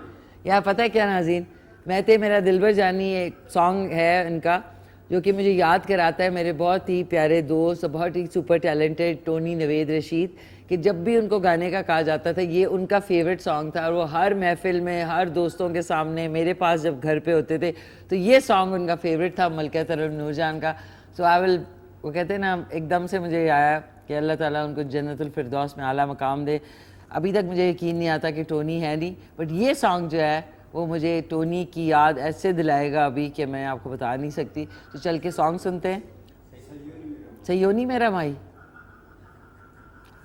यार पता है क्या नाज़रीन, मैं ते मेरा दिलबर जानी एक सॉन्ग है इनका जो कि मुझे याद कराता है मेरे बहुत ही प्यारे दोस्त, बहुत ही super talented Tony Naved Rashid, कि जब भी उनको गाने का कहा जाता था ये उनका फेवरेट सॉन्ग था और वो हर महफिल में, हर दोस्तों के सामने, मेरे पास जब घर पे होते थे तो ये सॉन्ग उनका फेवरेट था मलिका तरन्नुम नूरजहान का। सो आई विल, वो कहते हैं ना, एकदम से मुझे आया कि अल्लाह ताला उनको जन्नतुल फिरदौस में आला मकाम दे। अभी तक मुझे यकीन नहीं आता कि टोनी है नहीं, बट ये सॉन्ग जो है वो मुझे टोनी की याद ऐसे दिलाएगा अभी कि मैं आपको बता नहीं सकती। तो चल के सॉन्ग सुनते हैं। सयोनी मेरा भाई,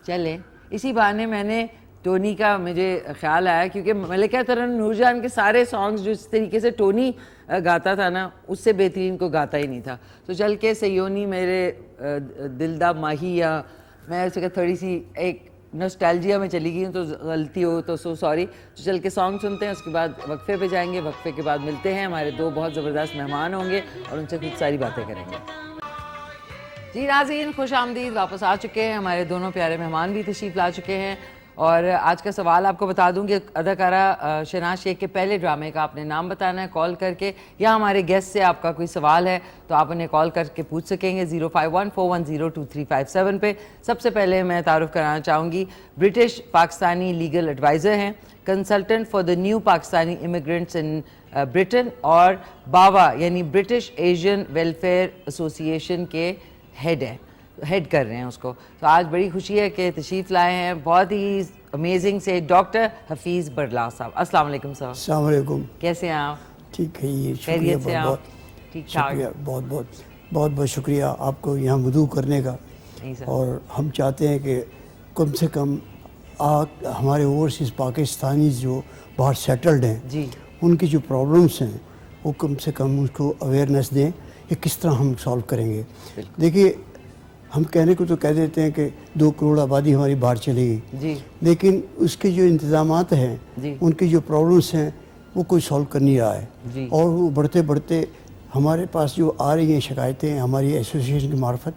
चले इसी बहाने मैंने टोनी का मुझे ख्याल आया क्योंकि मलिका तरन्नुम नूरजहान के सारे सॉन्ग्स जो इस तरीके से टोनी गाता था ना, उससे बेहतरीन को गाता ही नहीं था। तो चल के सयोनी मेरे दिलदा माही, या मैं उसे थोड़ी सी एक नॉस्टैल्जिया में चली गई हूँ तो गलती हो तो सो सॉरी। तो चल के सॉन्ग सुनते हैं, उसके बाद वक्फे पे जाएंगे, वक्फे के बाद मिलते हैं, हमारे 2 बहुत ज़बरदस्त मेहमान होंगे और उनसे खूब सारी बातें करेंगे। जी नाज़रीन, खुश आमदीद, वापस आ चुके हैं, हमारे दोनों प्यारे मेहमान भी तशरीफ़ ला चुके हैं। और आज का सवाल आपको बता दूं कि अदाकारा शहनाज शेख के पहले ड्रामे का आपने नाम बताना है कॉल करके, या हमारे गेस्ट से आपका कोई सवाल है तो आप उन्हें कॉल करके पूछ सकेंगे 0514102357 पे। सबसे पहले मैं तारुफ कराना चाहूँगी, ब्रिटिश पाकिस्तानी लीगल एडवाइज़र हैं, consultant for the new Pakistani immigrants in Britain, और बावा यानी ब्रिटिश एशियन वेलफेयर एसोसिएशन के हेड हैं। हेड कर रहे हैं उसको। तो आज बड़ी खुशी है कि तशरीफ़ लाए हैं बहुत ही अमेजिंग से डॉक्टर हफीज़ बरला साहब। अस्सलाम वालेकुम सर। अस्सलाम वालेकुम। कैसे हैं आप? ठीक है, ये शुक्रिया, खैरियत से बहुत आप? बहुत ठीक ठाक? शुक्रिया, बहुत बहुत शुक्रिया आपको यहाँ मदऊ करने का। नहीं सर। और हम चाहते हैं कि कम से कम हमारे ओवरसीज़ पाकिस्तानी जो बाहर सेटल्ड हैं जी। उनकी जो प्रॉब्लम्स हैं वो कम से कम उसको अवेयरनेस दें कि किस तरह हम सॉल्व करेंगे। देखिए, हम कहने को तो कह देते हैं कि 2 करोड़ आबादी हमारी बाहर चलेगी जी लेकिन उसके जो इंतज़ामात जी। हैं, उनकी जो प्रॉब्लम्स हैं वो कोई सॉल्व कर नहीं रहा जी। है। और वो बढ़ते बढ़ते हमारे पास जो आ रही हैं शिकायतें हमारी एसोसिएशन की मार्फत,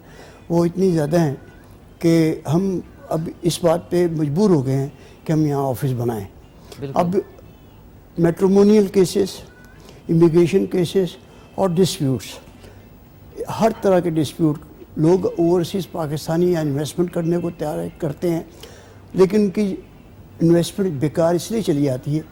वो इतनी ज़्यादा हैं कि हम अब इस बात पे मजबूर हो गए हैं कि हम यहाँ ऑफिस बनाएं। अब मैट्रिमोनियल केसेस, इमिग्रेशन केसेस और डिस्प्यूट्स, हर तरह के डिस्प्यूट, लोग ओवरसीज़ पाकिस्तानी या इन्वेस्टमेंट करने को तैयार करते हैं लेकिन उनकी इन्वेस्टमेंट बेकार इसलिए चली जाती है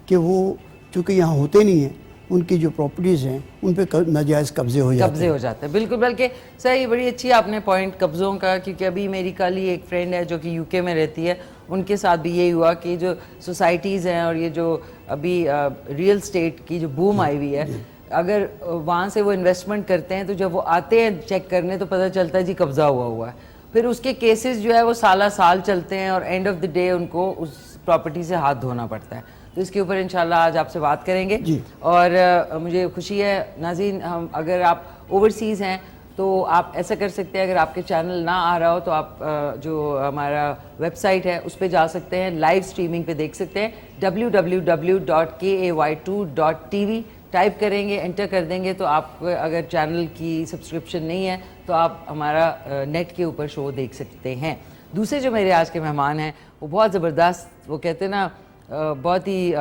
कि वो चूँकि यहाँ होते नहीं हैं, उनकी जो प्रॉपर्टीज़ हैं उन पर नाजायज़ कब्जे हो जाते हैं। बिल्कुल। बल्कि सर ये बड़ी अच्छी आपने पॉइंट कब्ज़ों का, क्योंकि अभी मेरी कल ही एक फ्रेंड है जो कि यूके में रहती है, उनके साथ भी यही हुआ कि जो सोसाइटीज़ हैं और ये जो अभी रियल स्टेट की जो बूम आई हुई है, अगर वहाँ से वो इन्वेस्टमेंट करते हैं तो जब वो आते हैं चेक करने तो पता चलता है जी कब्ज़ा हुआ है। फिर उसके केसेस जो है वो साल चलते हैं और एंड ऑफ द डे उनको उस प्रॉपर्टी से हाथ धोना पड़ता है। तो इसके ऊपर इंशाल्लाह आज आपसे बात करेंगे। और मुझे खुशी है नाज़रीन, हम अगर आप ओवरसीज़ हैं तो आप ऐसा कर सकते हैं, अगर आपके चैनल ना आ रहा हो तो आप जो हमारा वेबसाइट है उस पर जा सकते हैं, लाइव स्ट्रीमिंग पे देख सकते हैं। www.kay2.tv टाइप करेंगे, एंटर कर देंगे तो आप अगर चैनल की सब्सक्रिप्शन नहीं है तो आप हमारा नेट के ऊपर शो देख सकते हैं। दूसरे जो मेरे आज के मेहमान हैं वो बहुत ज़बरदस्त, वो कहते हैं ना बहुत ही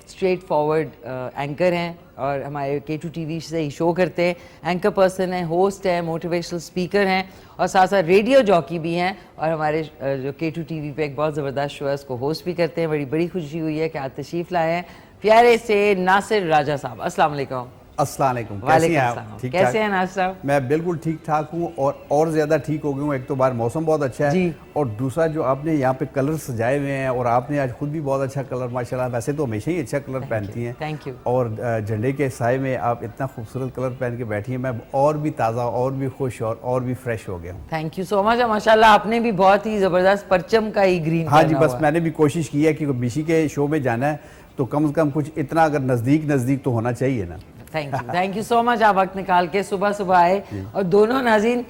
स्ट्रेट फॉरवर्ड एंकर हैं और हमारे K2 TV से ही शो करते हैं। एंकर पर्सन हैं, होस्ट हैं, मोटिवेशनल स्पीकर हैं और साथ साथ रेडियो जॉकी भी हैं और हमारे जो K2 TV पे एक बहुत ज़बरदस्त शो है उसको होस्ट भी करते हैं। बड़ी खुशी हुई है कि आज तशरीफ़ लाए हैं प्यारे से नासिर राजा साहब। अस्सलाम वालेकुम। अस्सलाम वालेकुम। वालेकुम कैसे हैं अस्सलाम। आप? ठीक कैसे ठाक? हैं नासिर साहब? मैं बिल्कुल ठीक ठाक हूँ और ज़्यादा ठीक हो गया हूँ। एक तो बार मौसम बहुत अच्छा है जी। और दूसरा जो आपने यहाँ पे कलर सजाए हुए हैं और आपने आज खुद भी बहुत अच्छा कलर, माशाल्लाह, वैसे तो हमेशा ही अच्छा कलर पहनती हैं। Thank you. और झंडे के साए में आप इतना खूबसूरत कलर पहन के बैठी हैं, मैं और भी ताज़ा और भी खुश और भी फ्रेश हो गया हूँ। Thank you so much. माशाल्लाह आपने भी बहुत ही ज़बरदस्त परचम का ही ग्रीन। हाँ जी, बस मैंने भी कोशिश की है कि बीसी के शो में जाना है तो कम से कम कुछ इतना अगर नज़दीक तो होना चाहिए ना। Thank you so much. आप वक्त निकाल के सुबह आए और दोनों नाज़रीन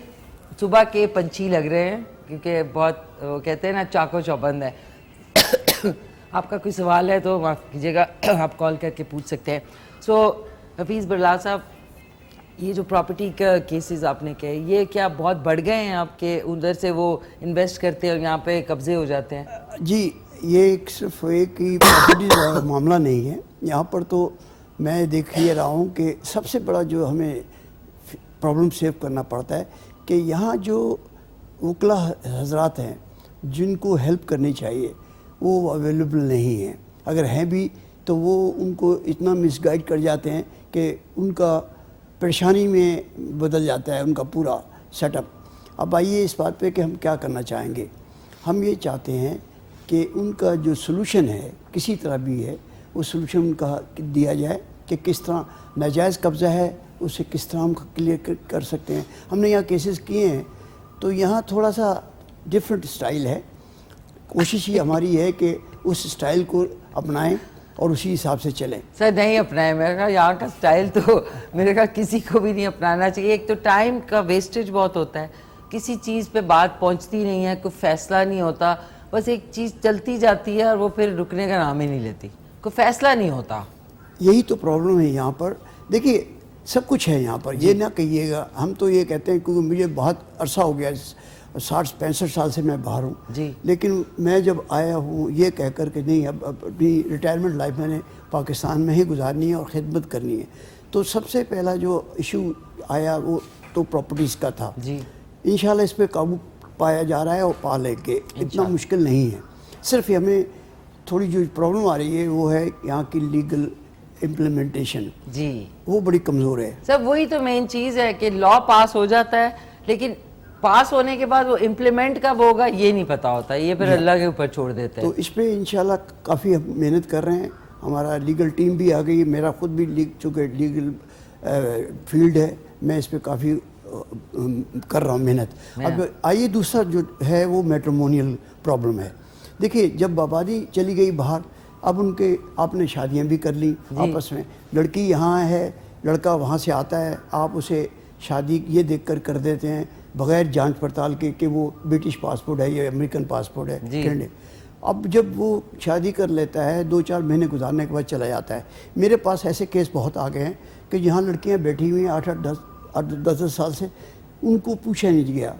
सुबह के पंछी लग रहे हैं क्योंकि बहुत वो कहते हैं ना चाको चौबंद है। आपका कोई सवाल है तो माफ़ कीजिएगा, आप कॉल करके पूछ सकते हैं। सो हफीज़ बरला साहब, ये जो प्रॉपर्टी का केसेस आपने कहे, ये क्या बहुत बढ़ गए हैं आपके? उधर से वो इन्वेस्ट करते हैं और यहाँ पे कब्जे हो जाते हैं? जी, ये सिर्फ एक ही प्रॉपर्टी का मामला नहीं है। यहाँ पर तो मैं देख ही रहा हूँ कि सबसे बड़ा जो हमें प्रॉब्लम सेव करना पड़ता है कि यहाँ जो वकला हजरात हैं जिनको हेल्प करनी चाहिए वो अवेलेबल नहीं हैं। अगर हैं भी तो वो उनको इतना मिसगाइड कर जाते हैं कि उनका परेशानी में बदल जाता है उनका पूरा सेटअप। अब आइए इस बात पे कि हम क्या करना चाहेंगे। हम ये चाहते हैं कि उनका जो सलूशन है किसी तरह भी है, वो सलूशन उनका दिया जाए कि किस तरह नाजायज़ कब्ज़ा है उसे किस तरह हम क्लियर कर सकते हैं। हमने यहाँ केसेस किए हैं तो यहाँ थोड़ा सा डिफरेंट स्टाइल है। कोशिश ही हमारी है कि उस स्टाइल को अपनाएं और उसी हिसाब से चलें। सर नहीं अपनाएं, मेरे ख्याल यहाँ का स्टाइल तो मेरे ख्याल किसी को भी नहीं अपनाना चाहिए। एक तो टाइम का वेस्टेज बहुत होता है, किसी चीज़ पे बात पहुँचती नहीं है, कोई फैसला नहीं होता, बस एक चीज़ चलती जाती है और वो फिर रुकने का नाम ही नहीं लेती, कोई फैसला नहीं होता। यही तो प्रॉब्लम है यहाँ पर। देखिए सब कुछ है यहाँ पर, ये ना कहिएगा। हम तो ये कहते हैं क्योंकि मुझे बहुत अरसा हो गया, 60-65 साल से मैं बाहर हूँ जी। लेकिन मैं जब आया हूँ ये कह कर के नहीं, अब अपनी रिटायरमेंट लाइफ मैंने पाकिस्तान में ही गुजारनी है और ख़िदमत करनी है, तो सबसे पहला जो इशू आया वो तो प्रॉपर्टीज़ का था जी। इंशाल्लाह इस पर काबू पाया जा रहा है और पा लेंगे, इतना मुश्किल नहीं है। सिर्फ हमें थोड़ी जो प्रॉब्लम आ रही है वो है यहाँ की लीगल इम्प्लीमेंटेशन जी, वो बड़ी कमज़ोर है। सब वही तो मेन चीज़ है कि लॉ पास हो जाता है लेकिन पास होने के बाद वो इम्प्लीमेंट कब होगा ये नहीं पता होता, ये फिर अल्लाह के ऊपर छोड़ देते हैं। तो इस पे इंशाल्लाह काफ़ी हम मेहनत कर रहे हैं। हमारा लीगल टीम भी आ गई, मेरा खुद भी चूँकि लीगल फील्ड है, मैं इस पे काफ़ी कर रहा हूँ मेहनत। अब आइए दूसरा जो है वो मैट्रिमोनियल प्रॉब्लम है। देखिए जब आबादी चली गई बाहर, अब उनके आपने शादियाँ भी कर ली आपस में, लड़की यहाँ है, लड़का वहाँ से आता है, आप उसे शादी ये देखकर कर देते हैं बग़ैर जांच पड़ताल के कि वो ब्रिटिश पासपोर्ट है या अमेरिकन पासपोर्ट है कैनेडियन। अब जब वो शादी कर लेता है 2-4 महीने गुजारने के बाद चला जाता है। मेरे पास ऐसे केस बहुत आ गए हैं कि जहाँ लड़कियाँ बैठी हुई हैं 8-10 साल से, उनको पूछा नहीं गया,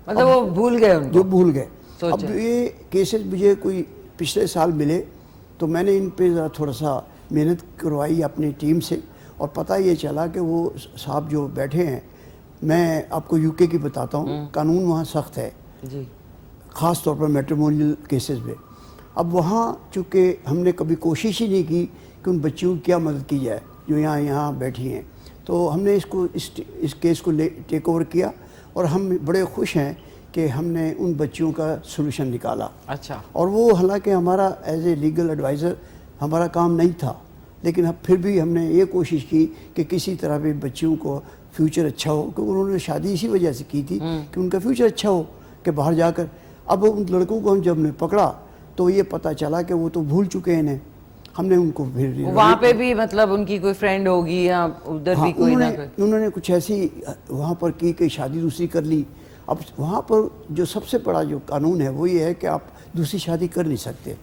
मतलब वो भूल गए उनको, जो भूल गए। अब ये केसेस मुझे कोई पिछले साल मिले तो मैंने इन पे ज़रा थोड़ा सा मेहनत करवाई अपनी टीम से, और पता ये चला कि वो साहब जो बैठे हैं, मैं आपको यूके की बताता हूँ, कानून वहाँ सख्त है जी, ख़ास तौर पर मैट्रिमोनियल केसेस में। अब वहाँ चूँकि हमने कभी कोशिश ही नहीं की कि उन बच्चियों की क्या मदद की जाए जो यहाँ बैठी हैं, तो हमने इस केस को टेक ओवर किया और हम बड़े खुश हैं कि हमने उन बच्चियों का सलूशन निकाला। अच्छा, और वो हालांकि हमारा एज ए लीगल एडवाइज़र हमारा काम नहीं था, लेकिन अब फिर भी हमने ये कोशिश की कि किसी तरह भी बच्चियों को फ्यूचर अच्छा हो, क्योंकि उन्होंने शादी इसी वजह से की थी कि उनका फ्यूचर अच्छा हो कि बाहर जाकर। अब उन लड़कों को हम जब ने पकड़ा तो ये पता चला कि वो तो भूल चुके हैं इन्हें। हमने उनको फिर वहाँ पे भी मतलब उनकी कोई फ्रेंड होगी या उधर भी कोई ना कोई, उन्होंने कुछ ऐसी वहाँ पर की कि शादी दूसरी कर ली। अब वहाँ पर जो सबसे बड़ा जो कानून है वो ये है कि आप दूसरी शादी कर नहीं सकते,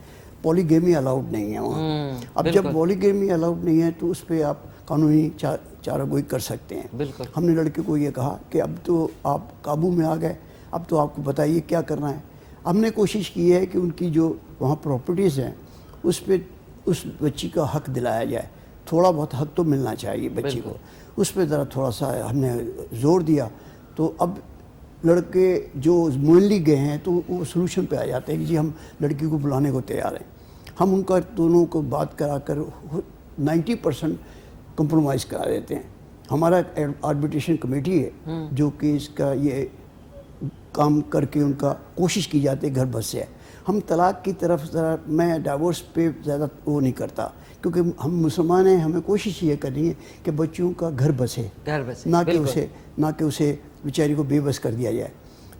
पॉलीगेमी अलाउड नहीं है वहाँ। अब जब पॉलीगेमी अलाउड नहीं है तो उस पर आप कानूनी चारागोई कर सकते हैं। हमने लड़के को ये कहा कि अब तो आप काबू में आ गए, अब तो आपको बताइए क्या करना है। हमने कोशिश की है कि उनकी जो वहाँ प्रॉपर्टीज़ हैं उस पर उस बच्ची का हक दिलाया जाए, थोड़ा बहुत हक तो मिलना चाहिए बच्ची को, उस पर ज़रा थोड़ा सा हमने ज़ोर दिया। तो अब लड़के जो मोइनली गए हैं तो वो सोल्यूशन पे आ जाते हैं कि जी हम लड़की को बुलाने को तैयार हैं। हम उनका दोनों को बात करा कर 90% कंप्रोमाइज़ करा देते हैं। हमारा आर्बिट्रेशन कमेटी है जो कि इसका ये काम करके उनका कोशिश की जाती है घर बस से। हम तलाक की तरफ ज़रा, मैं डाइवोर्स पे ज़्यादा वो नहीं करता, क्योंकि हम मुसलमान हैं, हमें कोशिश ये करनी है कि बच्चियों का घर बसे, ना कि उसे बेचारी को बेबस कर दिया जाए।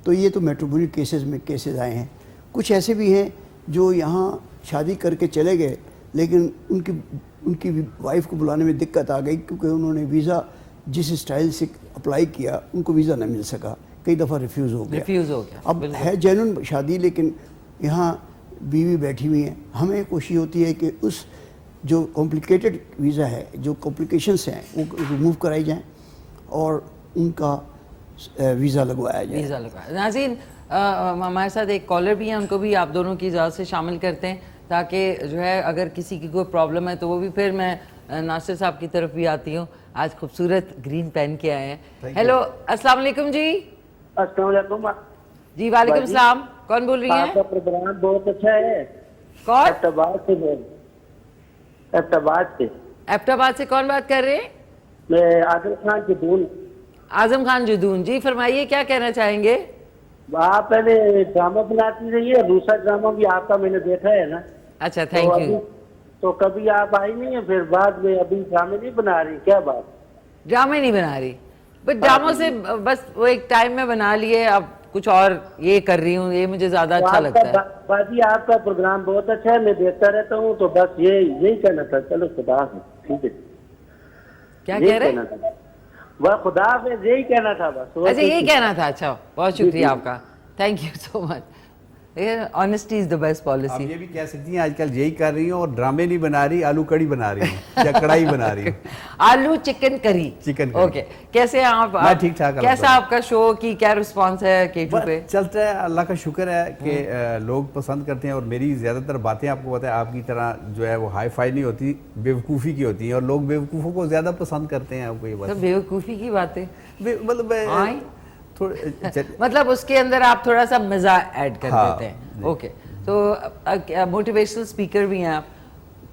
तो ये तो मैट्रिमोनियल केसेस में केसेस आए हैं। कुछ ऐसे भी हैं जो यहाँ शादी करके चले गए, लेकिन उनकी वाइफ को बुलाने में दिक्कत आ गई, क्योंकि उन्होंने वीज़ा जिस स्टाइल से अप्लाई किया उनको वीज़ा न मिल सका, कई दफ़ा रिफ्यूज़ हो गया। अब है जेन्युइन शादी, लेकिन यहाँ बीवी बैठी हुई है। हमें कोशिश होती है कि उस जो कॉम्प्लिकेटेड वीज़ा है, जो कॉम्प्लिकेशंस हैं, वो रिमूव कराई जाएँ और उनका वीज़ा लगवाया जाए। नाज़रीन, हमारे साथ एक कॉलर भी हैं, उनको भी आप दोनों की इजाज़त से शामिल करते हैं ताकि जो है अगर किसी की कोई प्रॉब्लम है तो वो भी, फिर मैं नासिर साहब की तरफ भी आती हूँ। आज खूबसूरत ग्रीन पहन के आए हैं। हेलो, अस्सलाम वालेकुम जी। अस्सलाम वालेकुम जी, वालेकुम सलाम। कौन बोल रही हैं? आपका प्रोग्राम बहुत अच्छा है। कौन? एबटाबाद से कौन बात कर रहे हैं? मैं आजम खान जुदून। आजम खान जुदून जी, फरमाइए क्या कहना चाहेंगे? आप पहले ड्रामा बनाती रही है, दूसरा ड्रामा भी आपका मैंने देखा है ना। अच्छा, थैंक यू। तो कभी आप आई नहीं है, फिर बाद में अभी ड्रामे नहीं बना रही, क्या बात? ड्रामे नहीं बना रही, बट ड्रामों से बस वो एक टाइम में बना लिए, अब कुछ और ये कर रही हूँ, ये मुझे ज्यादा अच्छा लगता है। बाजी आपका प्रोग्राम बहुत अच्छा है, मैं देखता रहता हूँ। तो बस यही कहना था। चलो खुदा हाफिज़। ठीक है, क्या कह रहे हैं? वह खुदा हाफिज़, यही कहना था बस। अच्छा, यही कहना था। अच्छा, बहुत शुक्रिया आपका, thank you so much. Honesty is the best policy. आप ये भी कह सकती हैं आजकल यही कर रही हूँ, और ड्रामे नहीं बना रही, आलू कड़ी बना रही हूँ या कढ़ाई बना रही हूँ। आलू चिकन करी। ओके, कैसे हैं आप? ठीक ठाक। कैसा आपका शो की क्या रिस्पांस है K2 पे? चलता है, अल्लाह का शुक्र है कि लोग पसंद करते हैं। और मेरी ज़्यादातर बातें आपको पता है आपकी तरह जो है वो हाई फाई नहीं होती, बेवकूफ़ी की होती हैं, और लोग बेवकूफ़ों को ज़्यादा पसंद करते हैं। आपको ये बात बेवकूफ़ी की बातें मतलब मतलब उसके अंदर आप थोड़ा सा मजा ऐड कर देते हैं। ओके, तो मोटिवेशनल स्पीकर भी हैं आप?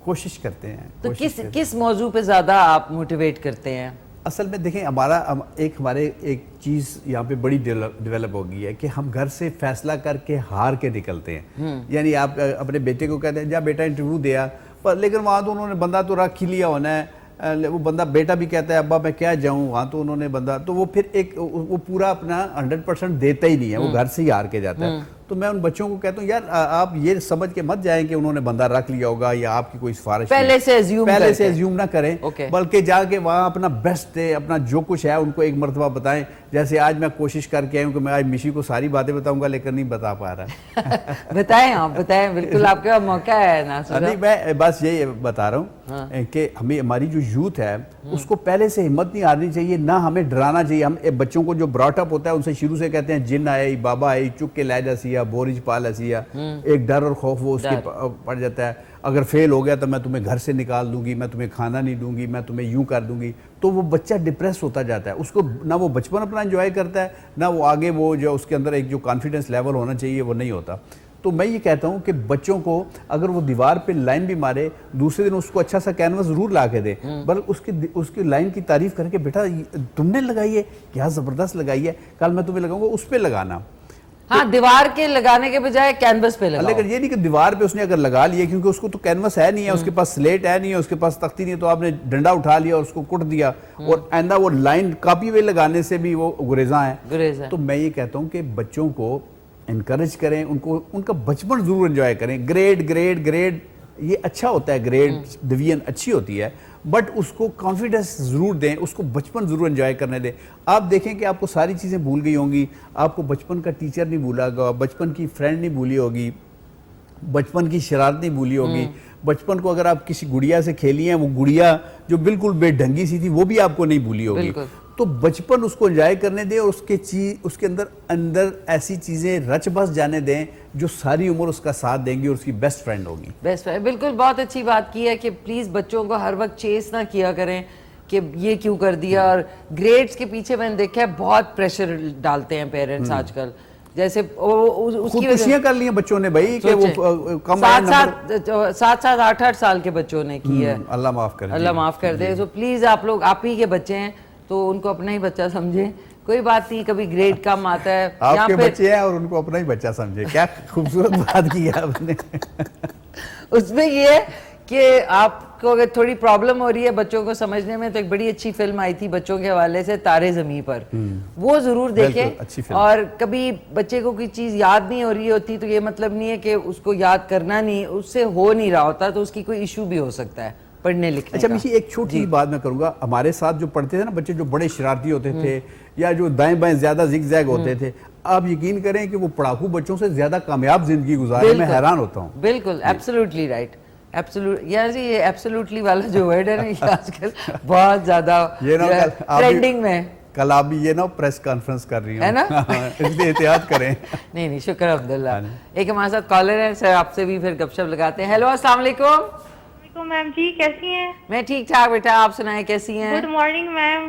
कोशिश करते हैं। तो किस मौजू पे ज़्यादा आप मोटिवेट करते हैं? असल में देखें हमारे एक चीज़ यहाँ पे बड़ी डेवलप हो गई है कि हम घर से फैसला करके हार के निकलते हैं। यानी आप अपने बेटे को कहते हैं जा बेटा इंटरव्यू दिया, पर लेकिन वहाँ तो उन्होंने बंदा तो रख ही लिया होना है, वो बंदा बेटा भी कहता है अब्बा मैं क्या जाऊँ, वहाँ तो उन्होंने बंदा, तो वो फिर वो पूरा अपना 100% देता ही नहीं है, वो घर से ही हार के जाता है। तो मैं उन बच्चों को कहता हूँ यार आप ये समझ के मत जाएं कि उन्होंने बंदा रख लिया होगा या आपकी कोई सिफारिश, पहले से एज्यूम ना करें, Okay. बल्कि जाके वहाँ अपना बेस्ट दे, अपना जो कुछ है उनको एक मरतबा बताएं। जैसे आज मैं कोशिश करके आया हूँ कि मैं आज मिशी को सारी बातें बताऊंगा लेकिन नहीं बता पा रहा। बताएं, आप बताएं, बिल्कुल आपके पास मौका है नासिर नहीं, साहब। मैं बस यही बता रहा हूँ कि हमारी जो यूथ है उसको पहले से हिम्मत नहीं हारनी चाहिए, ना हमें डराना चाहिए। हम बच्चों को जो ब्रॉटअप होता है उनसे शुरू से कहते हैं जिन आए, बाबा आए, चुक के लै जसिया, बोरिज पाल हसिया, एक डर और खौफ वो उसके पड़ जाता है। अगर फेल हो गया तो मैं तुम्हें घर से निकाल दूंगी, मैं तुम्हें खाना नहीं दूंगी, मैं तुम्हें यूं कर दूंगी, तो वो बच्चा डिप्रेस होता जाता है। उसको ना वो बचपन अपना एंजॉय करता है, ना वो आगे वो जो उसके अंदर एक जो कॉन्फिडेंस लेवल होना चाहिए वो नहीं होता। तो मैं ये कहता हूँ कि बच्चों को अगर वो दीवार पे लाइन भी मारे, दूसरे दिन उसको अच्छा सा कैनवस जरूर ला के दे, बल्कि उसकी लाइन की तारीफ करके बेटा तुमने लगाई है, क्या ज़बरदस्त लगाई है, कल मैं तुम्हें लगाऊंगा, उस पर लगाना। हाँ, दीवार के लगाने के बजाय कैनवस पे लगाओ। लेकिन ये नहीं कि दीवार पे उसने अगर लगा लिया, क्योंकि उसको तो कैनवस है नहीं है, उसके पास स्लेट है नहीं है, उसके पास तख्ती नहीं है, तो आपने डंडा उठा लिया और उसको कुट दिया और आइंदा वो लाइन कॉपी पे लगाने से भी वो गुरेजा है। तो मैं ये कहता हूँ कि बच्चों को इनकरेज करें, उनको उनका बचपन जरूर एंजॉय करें। ग्रेड ये अच्छा होता है, ग्रेड डिवीजन अच्छी होती है, बट उसको कॉन्फिडेंस जरूर दें, उसको बचपन जरूर एंजॉय करने दें। आप देखें कि आपको सारी चीज़ें भूल गई होंगी, आपको बचपन का टीचर नहीं भूला होगा, बचपन की फ्रेंड नहीं भूली होगी, बचपन की शरारत नहीं भूली होगी, बचपन को अगर आप किसी गुड़िया से खेली हैं, वो गुड़िया जो बिल्कुल बेढंगी सी थी वो भी आपको नहीं भूली होगी। तो बचपन उसको एंजॉय करने दें और उसके अंदर ऐसी चीज़ें रच बस जाने दें जो सारी उम्र उसका साथ देंगी और उसकी बेस्ट फ्रेंड होगी। बेस्ट फ्रेंड, बिल्कुल बहुत अच्छी बात की है कि प्लीज़ बच्चों को हर वक्त चेस ना किया करें कि ये क्यों कर दिया। और ग्रेड्स के पीछे मैंने देखा है बहुत प्रेशर डालते हैं पेरेंट्स आजकल, जैसे उसकी खुशियां कर ली हैं बच्चों ने भाई कि वो कम 7-7 8-8 साल के बच्चों ने की है। अल्लाह माफ कर दे, अल्लाह माफ कर दे। तो प्लीज़ आप लोग, आप ही के बच्चे हैं तो उनको अपना ही बच्चा समझें, कोई बात नहीं, कभी ग्रेड कम आता है, आपके बच्चे हैं और उनको अपना ही बच्चा समझे। क्या खूबसूरत बात की है आपने। उसमें ये है कि आपको अगर थोड़ी प्रॉब्लम हो रही है बच्चों को समझने में, तो एक बड़ी अच्छी फिल्म आई थी बच्चों के हवाले से, तारे ज़मीं पर, वो जरूर देखें। और कभी बच्चे को कोई चीज़ याद नहीं हो रही होती तो ये मतलब नहीं है कि उसको याद करना नहीं, उससे हो नहीं रहा होता तो उसकी कोई इशू भी हो सकता है पढ़ने लिखने अच्छा मिशी, एक छोटी सी बात मैं करूंगा। हमारे साथ जो पढ़ते थे ना बच्चे, जो बड़े शरारती होते थे या जो दाएं बाएं ज्यादा जिग-जैग होते थे, आप यकीन करें कि वो पढ़ाकू बच्चों से ज्यादा कामयाब जिंदगी गुजारे। मैं हैरान होता हूँ। बिल्कुल, एब्सोल्युटली राइट, एब्सोल्यूट यार जी, ये एब्सोल्युटली वाला जो वर्ड है ना, ये आजकल बहुत ज्यादा ट्रेंडिंग में। कल आप भी ये ना प्रेस कॉन्फ्रेंस कर रही है ना, इसलिए एहतियात करें। नहीं, शुक्र अल्हम्दुलिल्लाह। एक हमारे साथ कॉलर है सर, आपसे भी फिर गपशप लगाते हैं। हेलो, अस्सलाम वालेकुम। मैम जी, कैसी हैं? मैं ठीक ठाक बेटा, आप सुनाएं कैसी हैं? Good morning ma'am.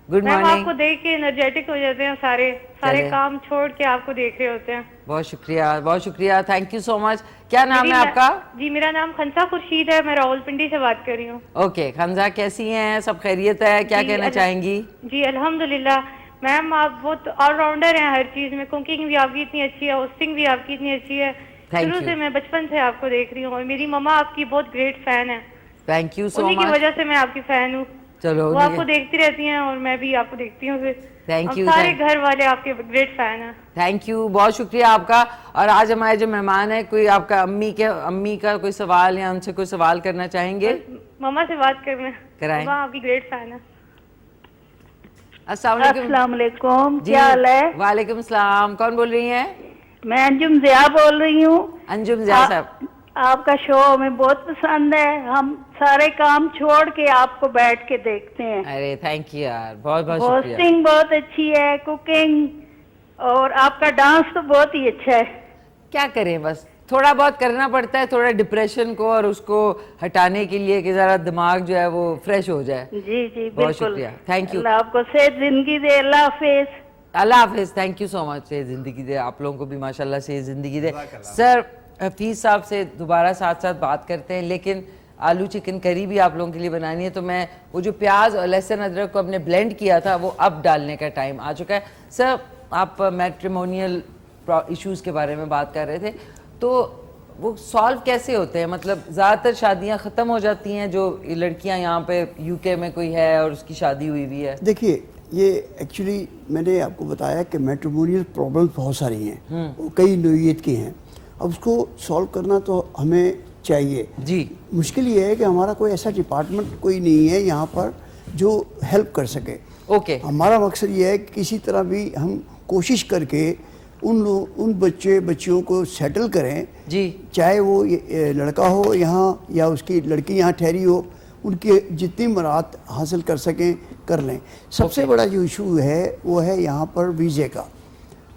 Good ma'am, morning. आपको देख के एनर्जेटिक हो जाते हैं, सारे काम छोड़ के आपको देख रहे होते हैं। बहुत शुक्रिया, बहुत शुक्रिया, थैंक यू सो मच। क्या नाम है आपका? जी, मेरा नाम खंसा खुर्शीद है, मैं रावलपिंडी से बात कर रही हूँ। ओके खंजा, कैसी हैं? सब खैरियत है? क्या कहना चाहेंगी? जी अल्हम्दुलिल्लाह मैम, आप बहुत ऑलराउंडर हैं हर चीज में। कुकिंग भी आपकी इतनी अच्छी है, होस्टिंग भी आपकी इतनी अच्छी है। शुरू से मैं बचपन से आपको देख रही हूँ और मेरी मम्मा आपकी बहुत ग्रेट फैन है। Thank you so much. उन्हीं की वजह से मैं आपकी फैन हूँ। चलो, वो आपको देखती रहती हैं और मैं भी आपको देखती हूँ। फिर थैंक यू। सारे घर वाले आपके ग्रेट फैन हैं। थैंक यू, बहुत शुक्रिया आपका। और आज हमारे जो मेहमान है, कोई आपका अम्मी का कोई सवाल या उनसे कोई सवाल करना चाहेंगे? मम्मा से बात करना कराएं। मम्मा आपकी ग्रेट फैन है। अस्सलाम वालेकुम, क्या हाल है? वालेकुम सलाम, कौन बोल रही हैं? मैं अंजुम ज़िया बोल रही हूँ। अंजुम ज़िया साहब, आपका शो हमें बहुत पसंद है, हम सारे काम छोड़ के आपको बैठ के देखते हैं। अरे थैंक यू यार, बहुत बहुत शुक्रिया। होस्टिंग बहुत अच्छी है, कुकिंग, और आपका डांस तो बहुत ही अच्छा है। क्या करें, बस थोड़ा बहुत करना पड़ता है, थोड़ा डिप्रेशन को और उसको हटाने के लिए कि जरा दिमाग जो है वो फ्रेश हो जाए। जी जी बहुत शुक्रिया, थैंक यू। अल्लाह आपको सेहत जिंदगी दे। अल्लाह हाफिज। अल्लाह हाफिज, थैंक यू सो मच। से जिंदगी दे आप लोगों को भी, माशाल्लाह से जिंदगी दे। सर हफीज साहब से दोबारा साथ साथ बात करते हैं, लेकिन आलू चिकन करी भी आप लोगों के लिए बनानी है, तो मैं वो जो प्याज और लहसुन अदरक को हमने ब्लेंड किया था वो अब डालने का टाइम आ चुका है। सर, आप मैट्रिमोनियल इश्यूज़ के बारे में बात कर रहे थे, तो वो सॉल्व कैसे होते हैं? मतलब ज़्यादातर शादियां ख़त्म हो जाती हैं, जो लड़कियां यहाँ पे यूके में कोई है और उसकी शादी हुई भी है। देखिए, ये एक्चुअली मैंने आपको बताया कि मैट्रिमोनियल प्रॉब्लम्स बहुत सारी हैं, वो कई नोयत की हैं। अब उसको सॉल्व करना तो हमें चाहिए जी। मुश्किल ये है कि हमारा कोई ऐसा डिपार्टमेंट कोई नहीं है यहाँ पर जो हेल्प कर सके। ओके। हमारा मकसद ये है कि किसी तरह भी हम कोशिश करके उन बच्चियों को सेटल करें जी, चाहे वो लड़का हो यहाँ या उसकी लड़की यहाँ ठहरी हो, उनकी जितनी मराहत हासिल कर सकें कर लें। सबसे बड़ा जो इशू है वो है यहाँ पर वीज़े का,